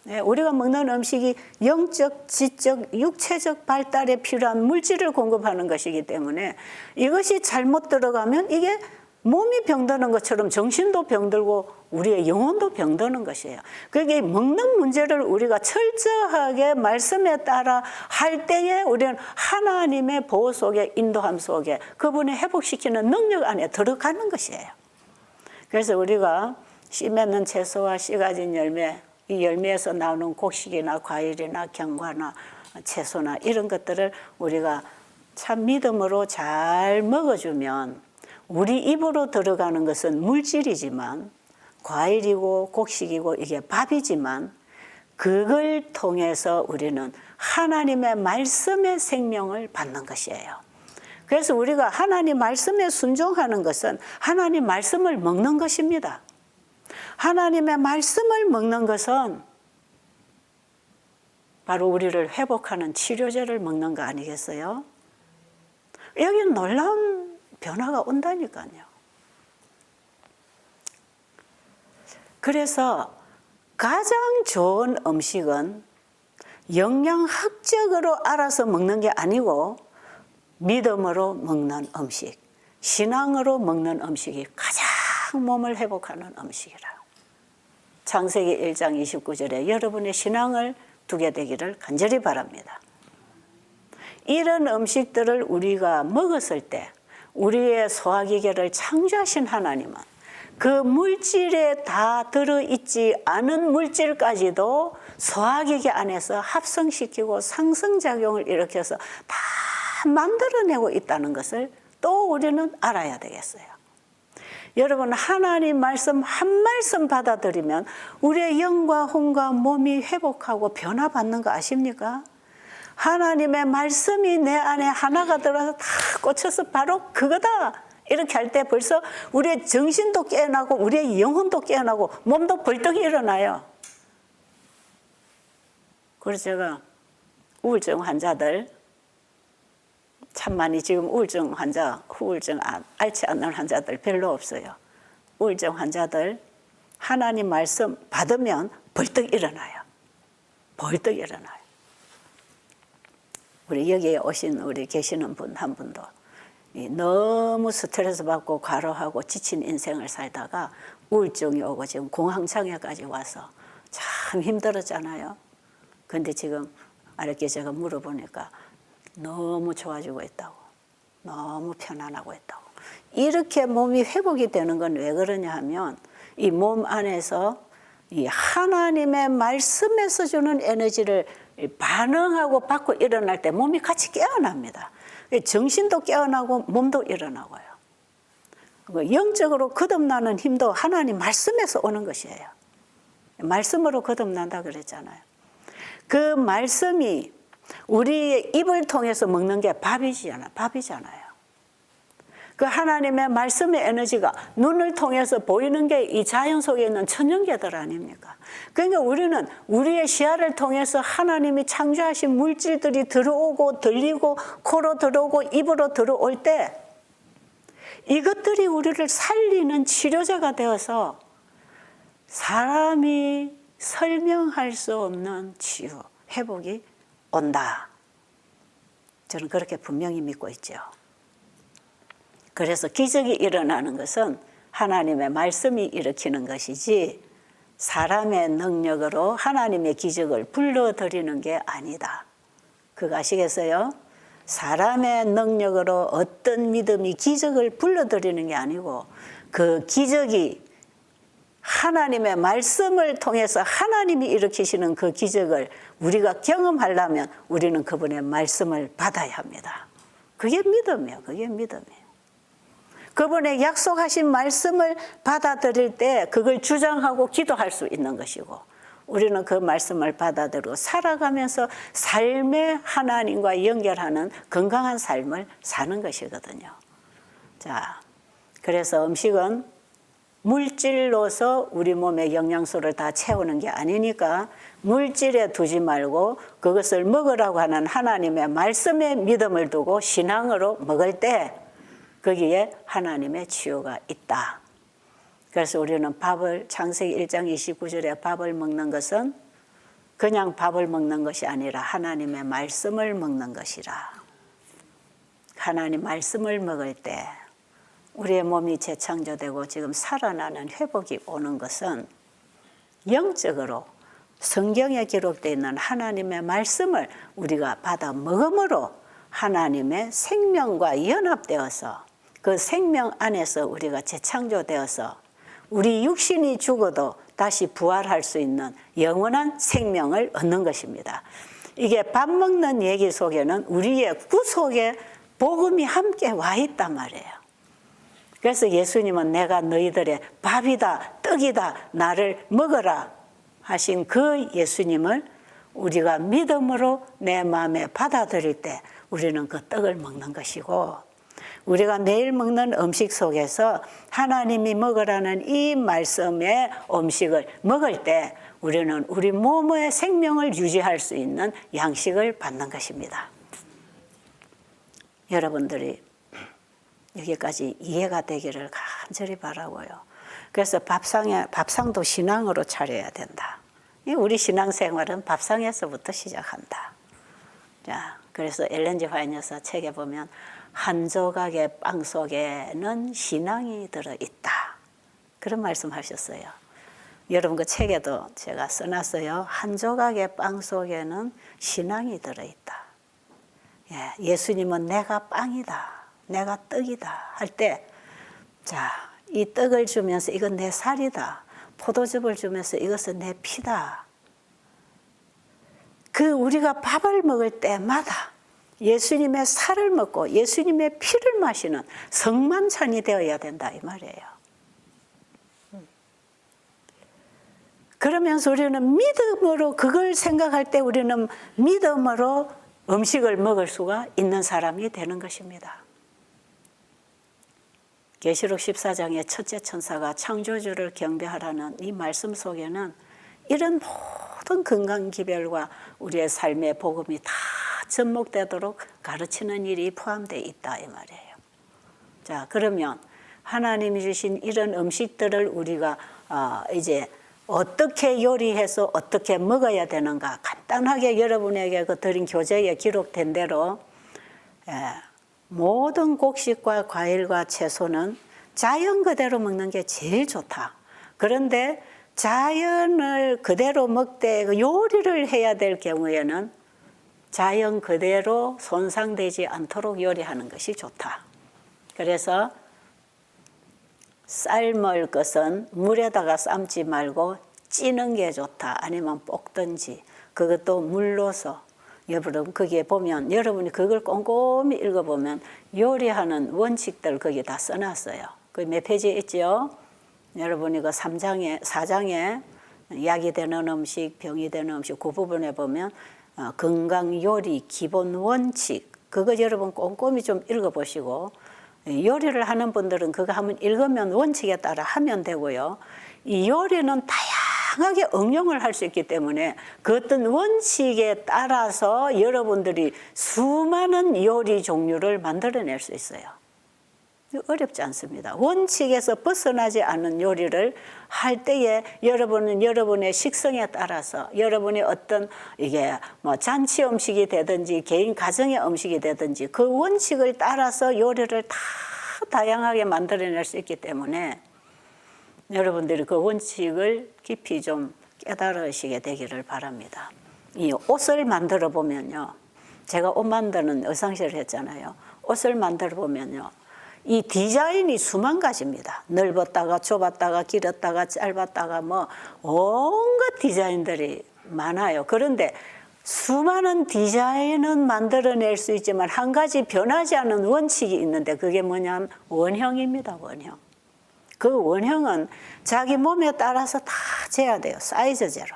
네, 우리가 먹는 음식이 영적, 지적, 육체적 발달에 필요한 물질을 공급하는 것이기 때문에 이것이 잘못 들어가면 이게 몸이 병드는 것처럼 정신도 병들고 우리의 영혼도 병드는 것이에요. 그게 먹는 문제를 우리가 철저하게 말씀에 따라 할 때에 우리는 하나님의 보호 속에, 인도함 속에 그분이 회복시키는 능력 안에 들어가는 것이에요. 그래서 우리가 씨 맺는 채소와 씨 가진 열매, 이 열매에서 나오는 곡식이나 과일이나 견과나 채소나 이런 것들을 우리가 참 믿음으로 잘 먹어주면 우리 입으로 들어가는 것은 물질이지만, 과일이고 곡식이고 이게 밥이지만, 그걸 통해서 우리는 하나님의 말씀의 생명을 받는 것이에요. 그래서 우리가 하나님 말씀에 순종하는 것은 하나님 말씀을 먹는 것입니다. 하나님의 말씀을 먹는 것은 바로 우리를 회복하는 치료제를 먹는 거 아니겠어요? 여기는 놀라운 변화가 온다니까요. 그래서 가장 좋은 음식은 영양학적으로 알아서 먹는 게 아니고 믿음으로 먹는 음식, 신앙으로 먹는 음식이 가장 몸을 회복하는 음식이라. 창세기 1장 29절에 여러분의 신앙을 두게 되기를 간절히 바랍니다. 이런 음식들을 우리가 먹었을 때 우리의 소화기계를 창조하신 하나님은 그 물질에 다 들어있지 않은 물질까지도 소화기계 안에서 합성시키고 상승작용을 일으켜서 다 만들어내고 있다는 것을 또 우리는 알아야 되겠어요. 여러분, 하나님 말씀 한 말씀 받아들이면 우리의 영과 혼과 몸이 회복하고 변화받는 거 아십니까? 하나님의 말씀이 내 안에 하나가 들어서 다 꽂혀서 바로 그거다 이렇게 할 때 벌써 우리의 정신도 깨어나고 우리의 영혼도 깨어나고 몸도 벌떡 일어나요. 그래서 제가 우울증 환자들 참 많이 지금 우울증 환자, 우울증 앓지 않는 환자들 별로 없어요. 우울증 환자들 하나님 말씀 받으면 벌떡 일어나요. 벌떡 일어나요. 우리 여기에 오신 우리 계시는 분 한 분도 너무 스트레스 받고 과로하고 지친 인생을 살다가 우울증이 오고 지금 공황장애까지 와서 참 힘들었잖아요. 근데 지금 이렇게 제가 물어보니까 너무 좋아지고 있다고. 너무 편안하고 있다고. 이렇게 몸이 회복이 되는 건 왜 그러냐 하면 이 몸 안에서 이 하나님의 말씀에서 주는 에너지를 반응하고 받고 일어날 때 몸이 같이 깨어납니다. 정신도 깨어나고 몸도 일어나고요. 영적으로 거듭나는 힘도 하나님 말씀에서 오는 것이에요. 말씀으로 거듭난다 그랬잖아요. 그 말씀이 우리의 입을 통해서 먹는 게 밥이잖아요. 그 하나님의 말씀의 에너지가 눈을 통해서 보이는 게 이 자연 속에 있는 천연계들 아닙니까? 그러니까 우리는 우리의 시야를 통해서 하나님이 창조하신 물질들이 들어오고 들리고 코로 들어오고 입으로 들어올 때 이것들이 우리를 살리는 치료제가 되어서 사람이 설명할 수 없는 치유, 회복이 온다. 저는 그렇게 분명히 믿고 있죠. 그래서 기적이 일어나는 것은 하나님의 말씀이 일으키는 것이지 사람의 능력으로 하나님의 기적을 불러들이는 게 아니다. 그거 아시겠어요? 사람의 능력으로 어떤 믿음이 기적을 불러들이는 게 아니고 그 기적이 하나님의 말씀을 통해서 하나님이 일으키시는 그 기적을 우리가 경험하려면 우리는 그분의 말씀을 받아야 합니다. 그게 믿음이에요. 그게 믿음이에요. 그분의 약속하신 말씀을 받아들일 때 그걸 주장하고 기도할 수 있는 것이고 우리는 그 말씀을 받아들이고 살아가면서 삶의 하나님과 연결하는 건강한 삶을 사는 것이거든요. 자, 그래서 음식은 물질로서 우리 몸에 영양소를 다 채우는 게 아니니까 물질에 두지 말고 그것을 먹으라고 하는 하나님의 말씀에 믿음을 두고 신앙으로 먹을 때 거기에 하나님의 치유가 있다. 그래서 우리는 밥을 창세기 1장 29절에 밥을 먹는 것은 그냥 밥을 먹는 것이 아니라 하나님의 말씀을 먹는 것이라. 하나님 말씀을 먹을 때 우리의 몸이 재창조되고 지금 살아나는 회복이 오는 것은 영적으로 성경에 기록되어 있는 하나님의 말씀을 우리가 받아 먹음으로 하나님의 생명과 연합되어서 그 생명 안에서 우리가 재창조되어서 우리 육신이 죽어도 다시 부활할 수 있는 영원한 생명을 얻는 것입니다. 이게 밥 먹는 얘기 속에는 우리의 구속의 복음이 함께 와 있단 말이에요. 그래서 예수님은 내가 너희들의 밥이다, 떡이다, 나를 먹어라 하신 그 예수님을 우리가 믿음으로 내 마음에 받아들일 때 우리는 그 떡을 먹는 것이고 우리가 매일 먹는 음식 속에서 하나님이 먹으라는 이 말씀의 음식을 먹을 때 우리는 우리 몸의 생명을 유지할 수 있는 양식을 받는 것입니다. 여러분들이 여기까지 이해가 되기를 간절히 바라고요. 그래서 밥상도 신앙으로 차려야 된다. 우리 신앙생활은 밥상에서부터 시작한다. 자, 그래서 엘렌 G 화이트 여사 책에 보면 한 조각의 빵 속에는 신앙이 들어있다. 그런 말씀하셨어요. 여러분 그 책에도 제가 써놨어요. 한 조각의 빵 속에는 신앙이 들어있다. 예수님은 내가 빵이다. 내가 떡이다. 할 때, 자, 이 떡을 주면서 이건 내 살이다. 포도즙을 주면서 이것은 내 피다. 그 우리가 밥을 먹을 때마다 예수님의 살을 먹고 예수님의 피를 마시는 성만찬이 되어야 된다 이 말이에요. 그러면서 우리는 믿음으로 그걸 생각할 때 우리는 믿음으로 음식을 먹을 수가 있는 사람이 되는 것입니다. 계시록 14장의 첫째 천사가 창조주를 경배하라는 이 말씀 속에는 이런 모든 건강 기별과 우리의 삶의 복음이 다 접목되도록 가르치는 일이 포함되어 있다 이 말이에요. 자, 그러면 하나님이 주신 이런 음식들을 우리가 이제 어떻게 요리해서 어떻게 먹어야 되는가 간단하게 여러분에게 그 드린 교재에 기록된 대로 모든 곡식과 과일과 채소는 자연 그대로 먹는 게 제일 좋다. 그런데 자연을 그대로 먹되 요리를 해야 될 경우에는 자연 그대로 손상되지 않도록 요리하는 것이 좋다. 그래서 삶을 것은 물에다가 삶지 말고 찌는 게 좋다. 아니면 볶든지 그것도 물로서 여러분 거기에 보면 여러분이 그걸 꼼꼼히 읽어보면 요리하는 원칙들 거기 다 써놨어요. 그 몇 페이지에 있죠? 여러분이 그 4장에 약이 되는 음식, 병이 되는 음식 그 부분에 보면 건강 요리 기본 원칙 그거 여러분 꼼꼼히 좀 읽어보시고 요리를 하는 분들은 그거 한번 읽으면 원칙에 따라 하면 되고요. 이 요리는 다양하게 응용을 할 수 있기 때문에 그 어떤 원칙에 따라서 여러분들이 수많은 요리 종류를 만들어낼 수 있어요. 어렵지 않습니다. 원칙에서 벗어나지 않는 요리를 할 때에 여러분은 여러분의 식성에 따라서 여러분의 어떤 이게 뭐 잔치 음식이 되든지 개인 가정의 음식이 되든지 그 원칙을 따라서 요리를 다 다양하게 만들어낼 수 있기 때문에 여러분들이 그 원칙을 깊이 좀 깨달으시게 되기를 바랍니다. 이 옷을 만들어 보면요. 제가 옷 만드는 의상실을 했잖아요. 옷을 만들어 보면요. 이 디자인이 수만 가지입니다. 넓었다가 좁았다가 길었다가 짧았다가 뭐 온갖 디자인들이 많아요. 그런데 수많은 디자인은 만들어낼 수 있지만 한 가지 변하지 않는 원칙이 있는데 그게 뭐냐면 원형입니다. 원형. 그 원형은 자기 몸에 따라서 다 재야 돼요. 사이즈제로.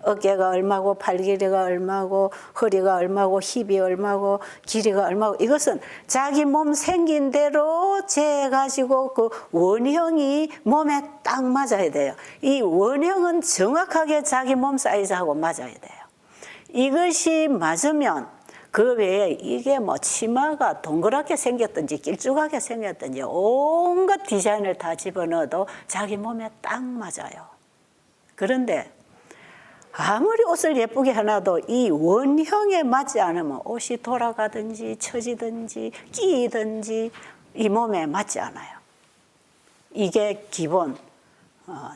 어깨가 얼마고 팔 길이가 얼마고 허리가 얼마고 힙이 얼마고 길이가 얼마고 이것은 자기 몸 생긴 대로 재가지고 그 원형이 몸에 딱 맞아야 돼요. 이 원형은 정확하게 자기 몸 사이즈하고 맞아야 돼요. 이것이 맞으면 그 외에 이게 뭐 치마가 동그랗게 생겼든지 길쭉하게 생겼든지 온갖 디자인을 다 집어넣어도 자기 몸에 딱 맞아요. 그런데 아무리 옷을 예쁘게 해놔도 이 원형에 맞지 않으면 옷이 돌아가든지 처지든지 끼이든지 이 몸에 맞지 않아요. 이게 기본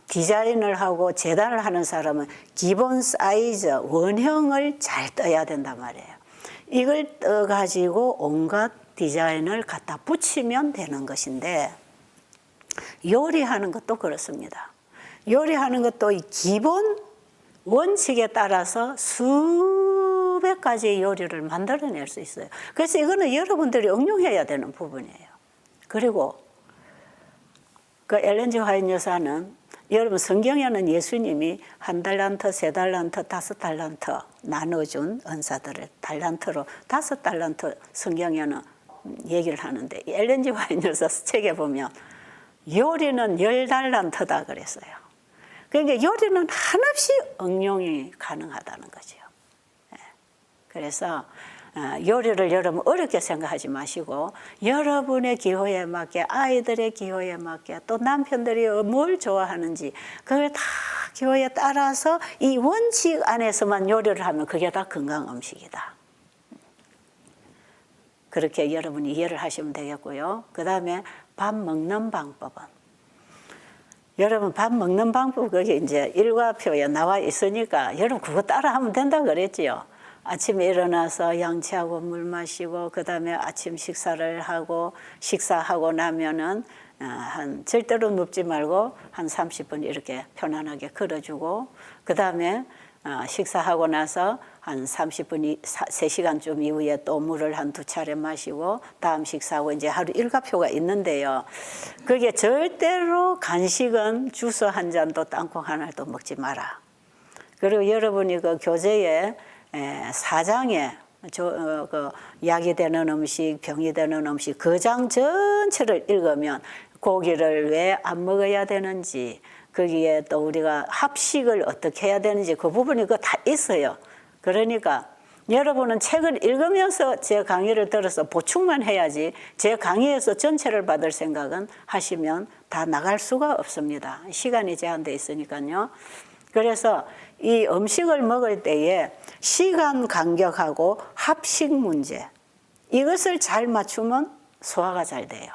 디자인을 하고 재단을 하는 사람은 기본 사이즈 원형을 잘 떠야 된단 말이에요. 이걸 떠가지고 온갖 디자인을 갖다 붙이면 되는 것인데 요리하는 것도 그렇습니다. 요리하는 것도 이 기본 원칙에 따라서 수백 가지의 요리를 만들어낼 수 있어요. 그래서 이거는 여러분들이 응용해야 되는 부분이에요. 그리고 그 엘렌 G 화이트 여사는 여러분 성경에는 예수님이 1달란트, 3달란트, 5달란트 나눠준 은사들을 달란트로 5달란트 성경에는 얘기를 하는데 엘렌 G 화이트 여사 책에 보면 요리는 10달란트다 그랬어요. 그러니까 요리는 한없이 응용이 가능하다는 거죠. 그래서 요리를 여러분 어렵게 생각하지 마시고 여러분의 기호에 맞게 아이들의 기호에 맞게 또 남편들이 뭘 좋아하는지 그걸 다 기호에 따라서 이 원칙 안에서만 요리를 하면 그게 다 건강 음식이다. 그렇게 여러분이 이해를 하시면 되겠고요. 그 다음에 밥 먹는 방법은 여러분 밥 먹는 방법 거기 이제 일과표에 나와 있으니까 여러분 그거 따라 하면 된다 그랬지요. 아침에 일어나서 양치하고 물 마시고 그 다음에 아침 식사를 하고 식사하고 나면은 절대로 눕지 말고 한 30분 이렇게 편안하게 걸어주고 그 다음에 식사하고 나서 한 30분, 3시간쯤 이후에 또 물을 한 2차례 마시고 다음 식사하고 이제 하루 일과표가 있는데요. 그게 절대로 간식은 주스 한 잔도 땅콩 하나도 먹지 마라. 그리고 여러분이 그 교재에 4장에 그 약이 되는 음식, 병이 되는 음식 그 장 전체를 읽으면 고기를 왜 안 먹어야 되는지 거기에 또 우리가 합식을 어떻게 해야 되는지 그 부분이 그거 다 있어요. 그러니까 여러분은 책을 읽으면서 제 강의를 들어서 보충만 해야지 제 강의에서 전체를 받을 생각은 하시면 다 나갈 수가 없습니다. 시간이 제한되어 있으니까요. 그래서 이 음식을 먹을 때에 시간 간격하고 합식 문제, 이것을 잘 맞추면 소화가 잘 돼요.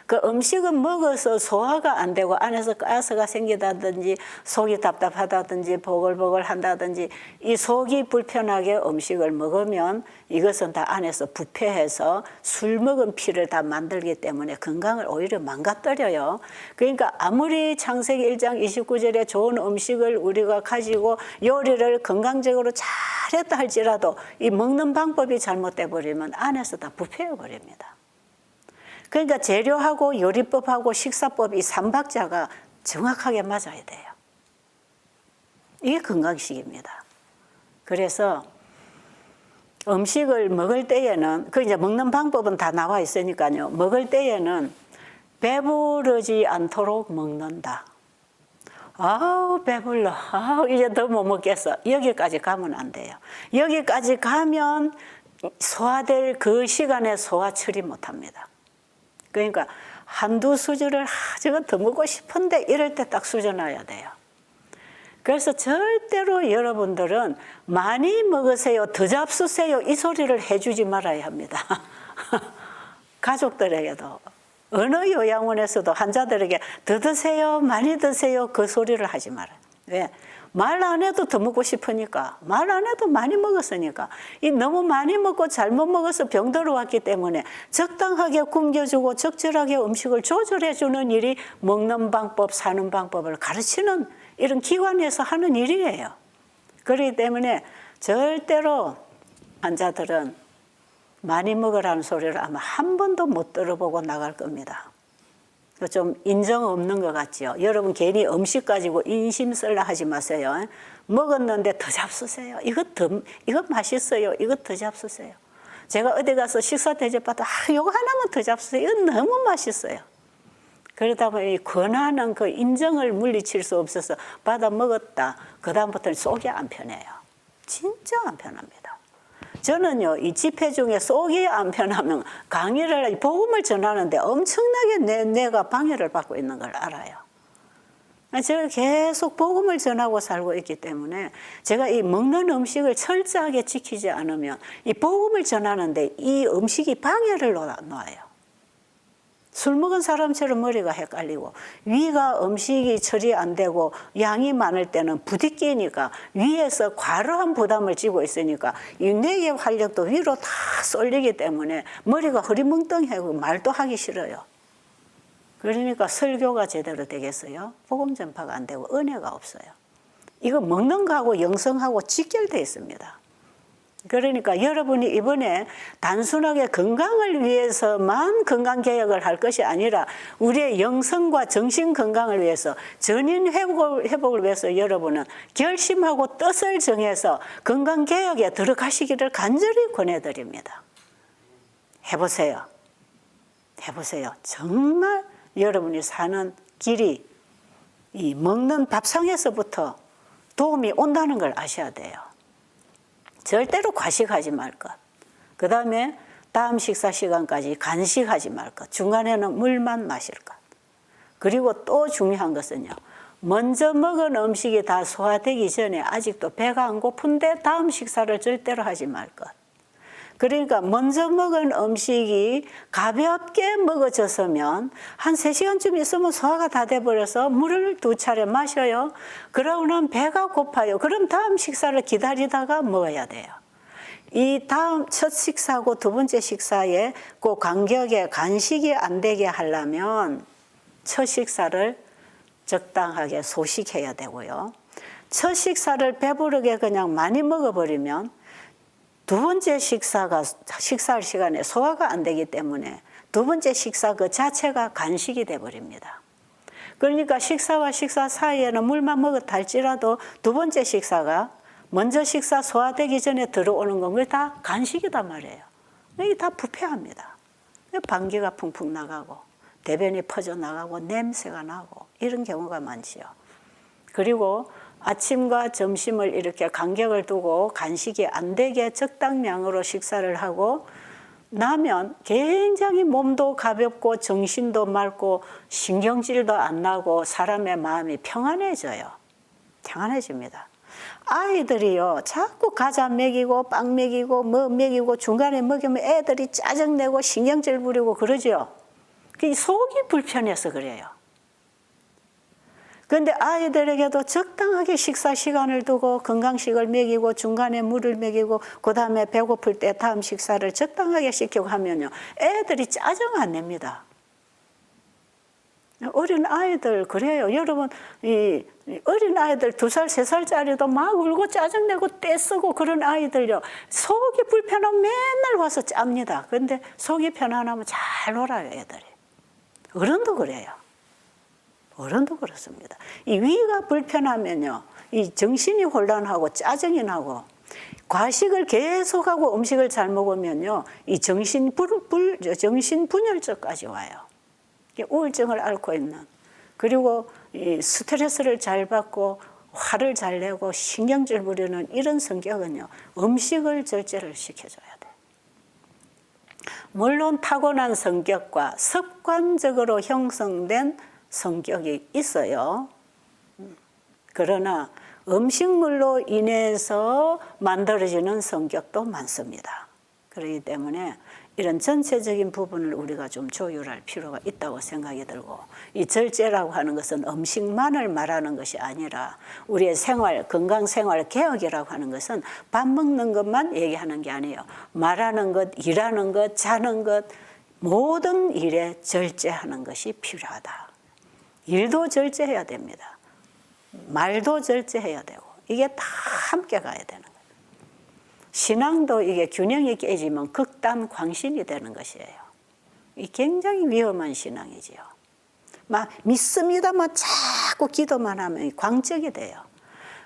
그 음식은 먹어서 소화가 안 되고 안에서 가스가 생기다든지 속이 답답하다든지 보글보글 한다든지 이 속이 불편하게 음식을 먹으면 이것은 다 안에서 부패해서 술 먹은 피를 다 만들기 때문에 건강을 오히려 망가뜨려요. 그러니까 아무리 창세기 1장 29절에 좋은 음식을 우리가 가지고 요리를 건강적으로 잘했다 할지라도 이 먹는 방법이 잘못돼 버리면 안에서 다 부패해 버립니다. 그러니까 재료하고 요리법하고 식사법 이 3박자가 정확하게 맞아야 돼요. 이게 건강식입니다. 그래서 음식을 먹을 때에는 그 이제 먹는 방법은 다 나와 있으니까요. 먹을 때에는 배부르지 않도록 먹는다. 아우 배불러. 아우 이제 더 못 먹겠어. 여기까지 가면 안 돼요. 여기까지 가면 소화될 그 시간에 소화 처리 못 합니다. 그러니까 한두 수저를 저거 더 먹고 싶은데 이럴 때 딱 수저놔야 돼요. 그래서 절대로 여러분들은 많이 먹으세요, 더 잡수세요 이 소리를 해주지 말아야 합니다. 가족들에게도 어느 요양원에서도 환자들에게 더 드세요, 많이 드세요 그 소리를 하지 말아요. 왜? 말 안 해도 더 먹고 싶으니까, 말 안 해도 많이 먹었으니까. 이 너무 많이 먹고 잘못 먹어서 병 들어왔기 때문에 적당하게 굶겨주고 적절하게 음식을 조절해주는 일이 먹는 방법, 사는 방법을 가르치는 이런 기관에서 하는 일이에요. 그렇기 때문에 절대로 환자들은 많이 먹으라는 소리를 아마 한 번도 못 들어보고 나갈 겁니다. 좀 인정 없는 것 같죠. 여러분 괜히 음식 가지고 인심 쓸라 하지 마세요. 먹었는데 더 잡수세요. 이거 맛있어요. 이거 더 잡수세요. 제가 어디 가서 식사 대접받아 이거 하나만 더 잡수세요. 이거 너무 맛있어요. 그러다 보니 권하는 그 인정을 물리칠 수 없어서 받아 먹었다. 그 다음부터는 속이 안 편해요. 진짜 안 편합니다. 저는요, 이 집회 중에 속이 안 편하면 강의를, 복음을 전하는데 엄청나게 뇌가 방해를 받고 있는 걸 알아요. 제가 계속 복음을 전하고 살고 있기 때문에 제가 이 먹는 음식을 철저하게 지키지 않으면 이 복음을 전하는데 이 음식이 방해를 놓아요. 술 먹은 사람처럼 머리가 헷갈리고 위가 음식이 처리 안 되고 양이 많을 때는 부딪히니까 위에서 과로한 부담을 지고 있으니까 이 뇌의 활력도 위로 다 쏠리기 때문에 머리가 흐리멍텅하고 말도 하기 싫어요. 그러니까 설교가 제대로 되겠어요? 복음 전파가 안 되고 은혜가 없어요. 이거 먹는 거하고 영성하고 직결되어 있습니다. 그러니까 여러분이 이번에 단순하게 건강을 위해서만 건강개혁을 할 것이 아니라 우리의 영성과 정신 건강을 위해서 전인 회복을 위해서 여러분은 결심하고 뜻을 정해서 건강개혁에 들어가시기를 간절히 권해드립니다. 해보세요. 해보세요. 정말 여러분이 사는 길이 이 먹는 밥상에서부터 도움이 온다는 걸 아셔야 돼요. 절대로 과식하지 말 것. 그 다음에 다음 식사 시간까지 간식하지 말 것. 중간에는 물만 마실 것. 그리고 또 중요한 것은요. 먼저 먹은 음식이 다 소화되기 전에 아직도 배가 안 고픈데 다음 식사를 절대로 하지 말 것. 그러니까 먼저 먹은 음식이 가볍게 먹어졌으면 한 3시간쯤 있으면 소화가 다 돼버려서 물을 2차례 마셔요. 그러고 나면 배가 고파요. 그럼 다음 식사를 기다리다가 먹어야 돼요. 이 다음 첫 식사하고 두 번째 식사에 그 간격에 간식이 안 되게 하려면 첫 식사를 적당하게 소식해야 되고요. 첫 식사를 배부르게 그냥 많이 먹어버리면 두 번째 식사할 시간에 소화가 안 되기 때문에 두 번째 식사 그 자체가 간식이 돼버립니다. 그러니까 식사와 식사 사이에는 물만 먹었다 할지라도 두 번째 식사가 먼저 식사 소화되기 전에 들어오는 건 다 간식이단 말이에요. 이게 다 부패합니다. 방귀가 풍풍 나가고 대변이 퍼져나가고 냄새가 나고 이런 경우가 많지요. 그리고 아침과 점심을 이렇게 간격을 두고 간식이 안 되게 적당량으로 식사를 하고 나면 굉장히 몸도 가볍고 정신도 맑고 신경질도 안 나고 사람의 마음이 평안해져요. 평안해집니다. 아이들이요, 자꾸 과자 먹이고 빵 먹이고 뭐 먹이고 중간에 먹이면 애들이 짜증내고 신경질 부리고 그러죠. 속이 불편해서 그래요. 그런데 아이들에게도 적당하게 식사 시간을 두고 건강식을 먹이고 중간에 물을 먹이고 그 다음에 배고플 때 다음 식사를 적당하게 시키고 하면요, 애들이 짜증 안 냅니다. 어린 아이들 그래요. 여러분, 이 어린 아이들 2살, 3살짜리도 막 울고 짜증내고 떼쓰고 그런 아이들요, 속이 불편하면 맨날 와서 짭니다. 그런데 속이 편안하면 잘 놀아요, 애들이. 어른도 그래요. 어른도 그렇습니다. 이 위가 불편하면요, 이 정신이 혼란하고 짜증이 나고 과식을 계속하고 음식을 잘 먹으면요, 이 정신분열증까지 와요. 우울증을 앓고 있는, 그리고 이 스트레스를 잘 받고 화를 잘 내고 신경질 부리는 이런 성격은요, 음식을 절제를 시켜줘야 돼요. 물론 타고난 성격과 습관적으로 형성된 성격이 있어요. 그러나 음식물로 인해서 만들어지는 성격도 많습니다. 그렇기 때문에 이런 전체적인 부분을 우리가 좀 조율할 필요가 있다고 생각이 들고, 이 절제라고 하는 것은 음식만을 말하는 것이 아니라 우리의 생활, 건강생활 개혁이라고 하는 것은 밥 먹는 것만 얘기하는 게 아니에요. 말하는 것, 일하는 것, 자는 것, 모든 일에 절제하는 것이 필요하다. 일도 절제해야 됩니다. 말도 절제해야 되고, 이게 다 함께 가야 되는 거예요. 신앙도 이게 균형이 깨지면 극단 광신이 되는 것이에요. 이 굉장히 위험한 신앙이지요. 막 믿습니다만 자꾸 기도만 하면 광적이 돼요.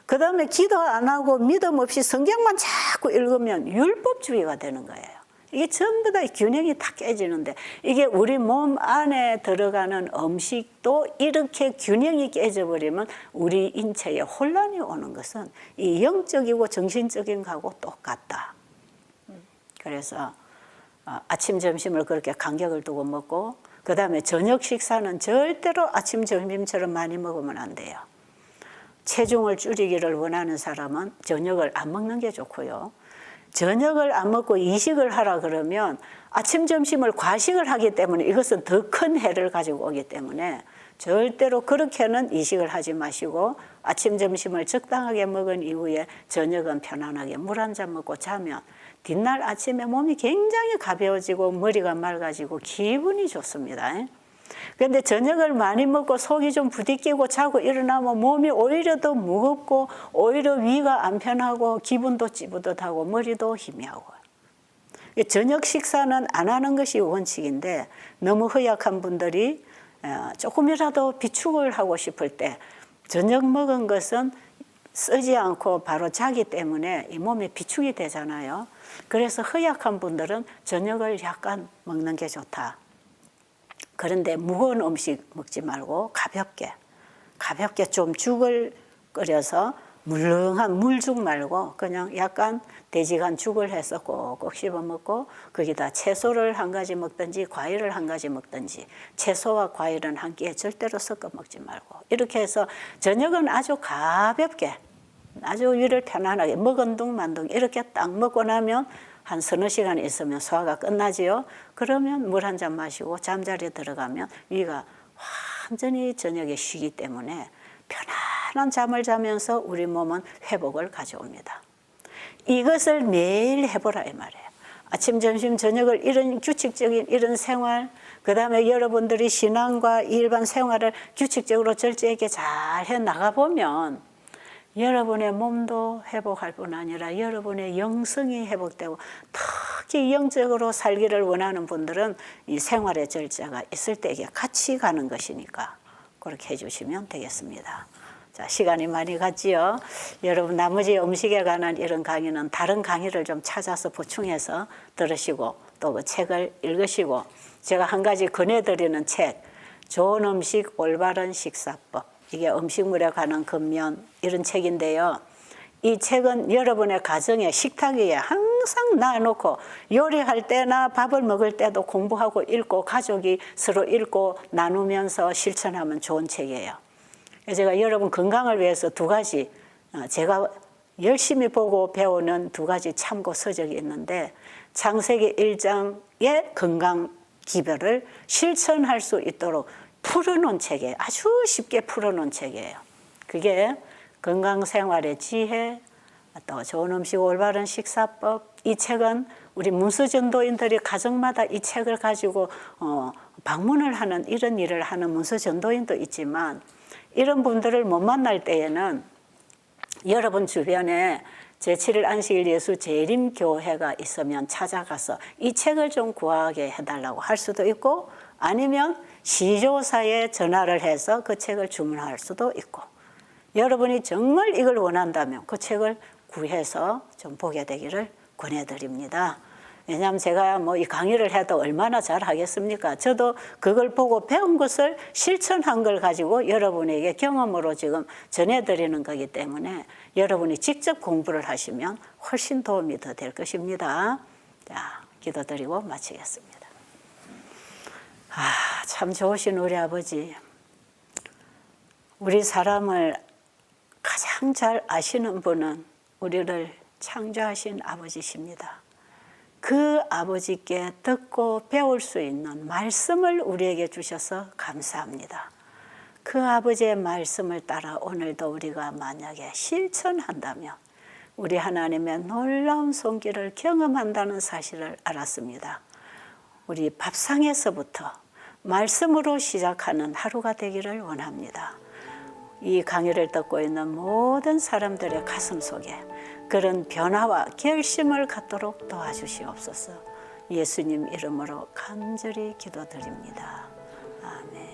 그 다음에 기도 안 하고 믿음 없이 성경만 자꾸 읽으면 율법주의가 되는 거예요. 이게 전부 다 균형이 다 깨지는데, 이게 우리 몸 안에 들어가는 음식도 이렇게 균형이 깨져버리면 우리 인체에 혼란이 오는 것은 이 영적이고 정신적인 거하고 똑같다. 그래서 아침 점심을 그렇게 간격을 두고 먹고, 그 다음에 저녁 식사는 절대로 아침 점심처럼 많이 먹으면 안 돼요. 체중을 줄이기를 원하는 사람은 저녁을 안 먹는 게 좋고요. 저녁을 안 먹고 이식을 하라 그러면 아침 점심을 과식을 하기 때문에 이것은 더 큰 해를 가지고 오기 때문에 절대로 그렇게는 이식을 하지 마시고, 아침 점심을 적당하게 먹은 이후에 저녁은 편안하게 물 한 잔 먹고 자면 뒷날 아침에 몸이 굉장히 가벼워지고 머리가 맑아지고 기분이 좋습니다. 그런데 저녁을 많이 먹고 속이 좀 부딪히고 자고 일어나면 몸이 오히려 더 무겁고 오히려 위가 안 편하고 기분도 찌뿌듯하고 머리도 희미하고. 저녁 식사는 안 하는 것이 원칙인데, 너무 허약한 분들이 조금이라도 비축을 하고 싶을 때 저녁 먹은 것은 쓰지 않고 바로 자기 때문에 이 몸에 비축이 되잖아요. 그래서 허약한 분들은 저녁을 약간 먹는 게 좋다. 그런데 무거운 음식 먹지 말고 가볍게 좀 죽을 끓여서 물렁한 물죽 말고 그냥 약간 돼지간 죽을 해서 꼭꼭 씹어 먹고, 거기다 채소를 한 가지 먹든지 과일을 한 가지 먹든지, 채소와 과일은 한 끼에 절대로 섞어 먹지 말고, 이렇게 해서 저녁은 아주 가볍게 아주 위를 편안하게 먹은둥만둥 이렇게 딱 먹고 나면 한 서너 시간 있으면 소화가 끝나지요. 그러면 물 한 잔 마시고 잠자리에 들어가면 위가 완전히 저녁에 쉬기 때문에 편안한 잠을 자면서 우리 몸은 회복을 가져옵니다. 이것을 매일 해보라 이 말이에요. 아침, 점심, 저녁을 이런 규칙적인 이런 생활, 그 다음에 여러분들이 신앙과 일반 생활을 규칙적으로 절제하게 잘 해 나가보면 여러분의 몸도 회복할 뿐 아니라 여러분의 영성이 회복되고, 특히 영적으로 살기를 원하는 분들은 이 생활의 절제가 있을 때 이게 같이 가는 것이니까 그렇게 해주시면 되겠습니다. 자, 시간이 많이 갔지요. 여러분 나머지 음식에 관한 이런 강의는 다른 강의를 좀 찾아서 보충해서 들으시고 또 그 책을 읽으시고, 제가 한 가지 권해드리는 책, 좋은 음식, 올바른 식사법. 이게 음식물에 관한 근면 이런 책인데요. 이 책은 여러분의 가정에 식탁 위에 항상 놔놓고 요리할 때나 밥을 먹을 때도 공부하고 읽고 가족이 서로 읽고 나누면서 실천하면 좋은 책이에요. 제가 여러분 건강을 위해서 두 가지 제가 열심히 보고 배우는 두 가지 참고 서적이 있는데 창세기 1장의 건강 기별을 실천할 수 있도록 풀어놓은 책이에요. 아주 쉽게 풀어놓은 책이에요. 그게 건강생활의 지혜, 또 좋은 음식 올바른 식사법. 이 책은 우리 문수전도인들이 가정마다 이 책을 가지고 방문을 하는 이런 일을 하는 문수전도인도 있지만 이런 분들을 못 만날 때에는 여러분 주변에 제7일 안식일 예수 재림교회가 있으면 찾아가서 이 책을 좀 구하게 해달라고 할 수도 있고 아니면 시조사에 전화를 해서 그 책을 주문할 수도 있고 여러분이 정말 이걸 원한다면 그 책을 구해서 좀 보게 되기를 권해드립니다. 왜냐하면 제가 뭐 이 강의를 해도 얼마나 잘 하겠습니까? 저도 그걸 보고 배운 것을 실천한 걸 가지고 여러분에게 경험으로 지금 전해드리는 거기 때문에 여러분이 직접 공부를 하시면 훨씬 도움이 더 될 것입니다. 자, 기도드리고 마치겠습니다. 참 좋으신 우리 아버지. 우리 사람을 가장 잘 아시는 분은 우리를 창조하신 아버지십니다. 그 아버지께 듣고 배울 수 있는 말씀을 우리에게 주셔서 감사합니다. 그 아버지의 말씀을 따라 오늘도 우리가 만약에 실천한다면 우리 하나님의 놀라운 손길을 경험한다는 사실을 알았습니다. 우리 밥상에서부터 말씀으로 시작하는 하루가 되기를 원합니다. 이 강의를 듣고 있는 모든 사람들의 가슴 속에 그런 변화와 결심을 갖도록 도와주시옵소서. 예수님 이름으로 간절히 기도드립니다. 아멘.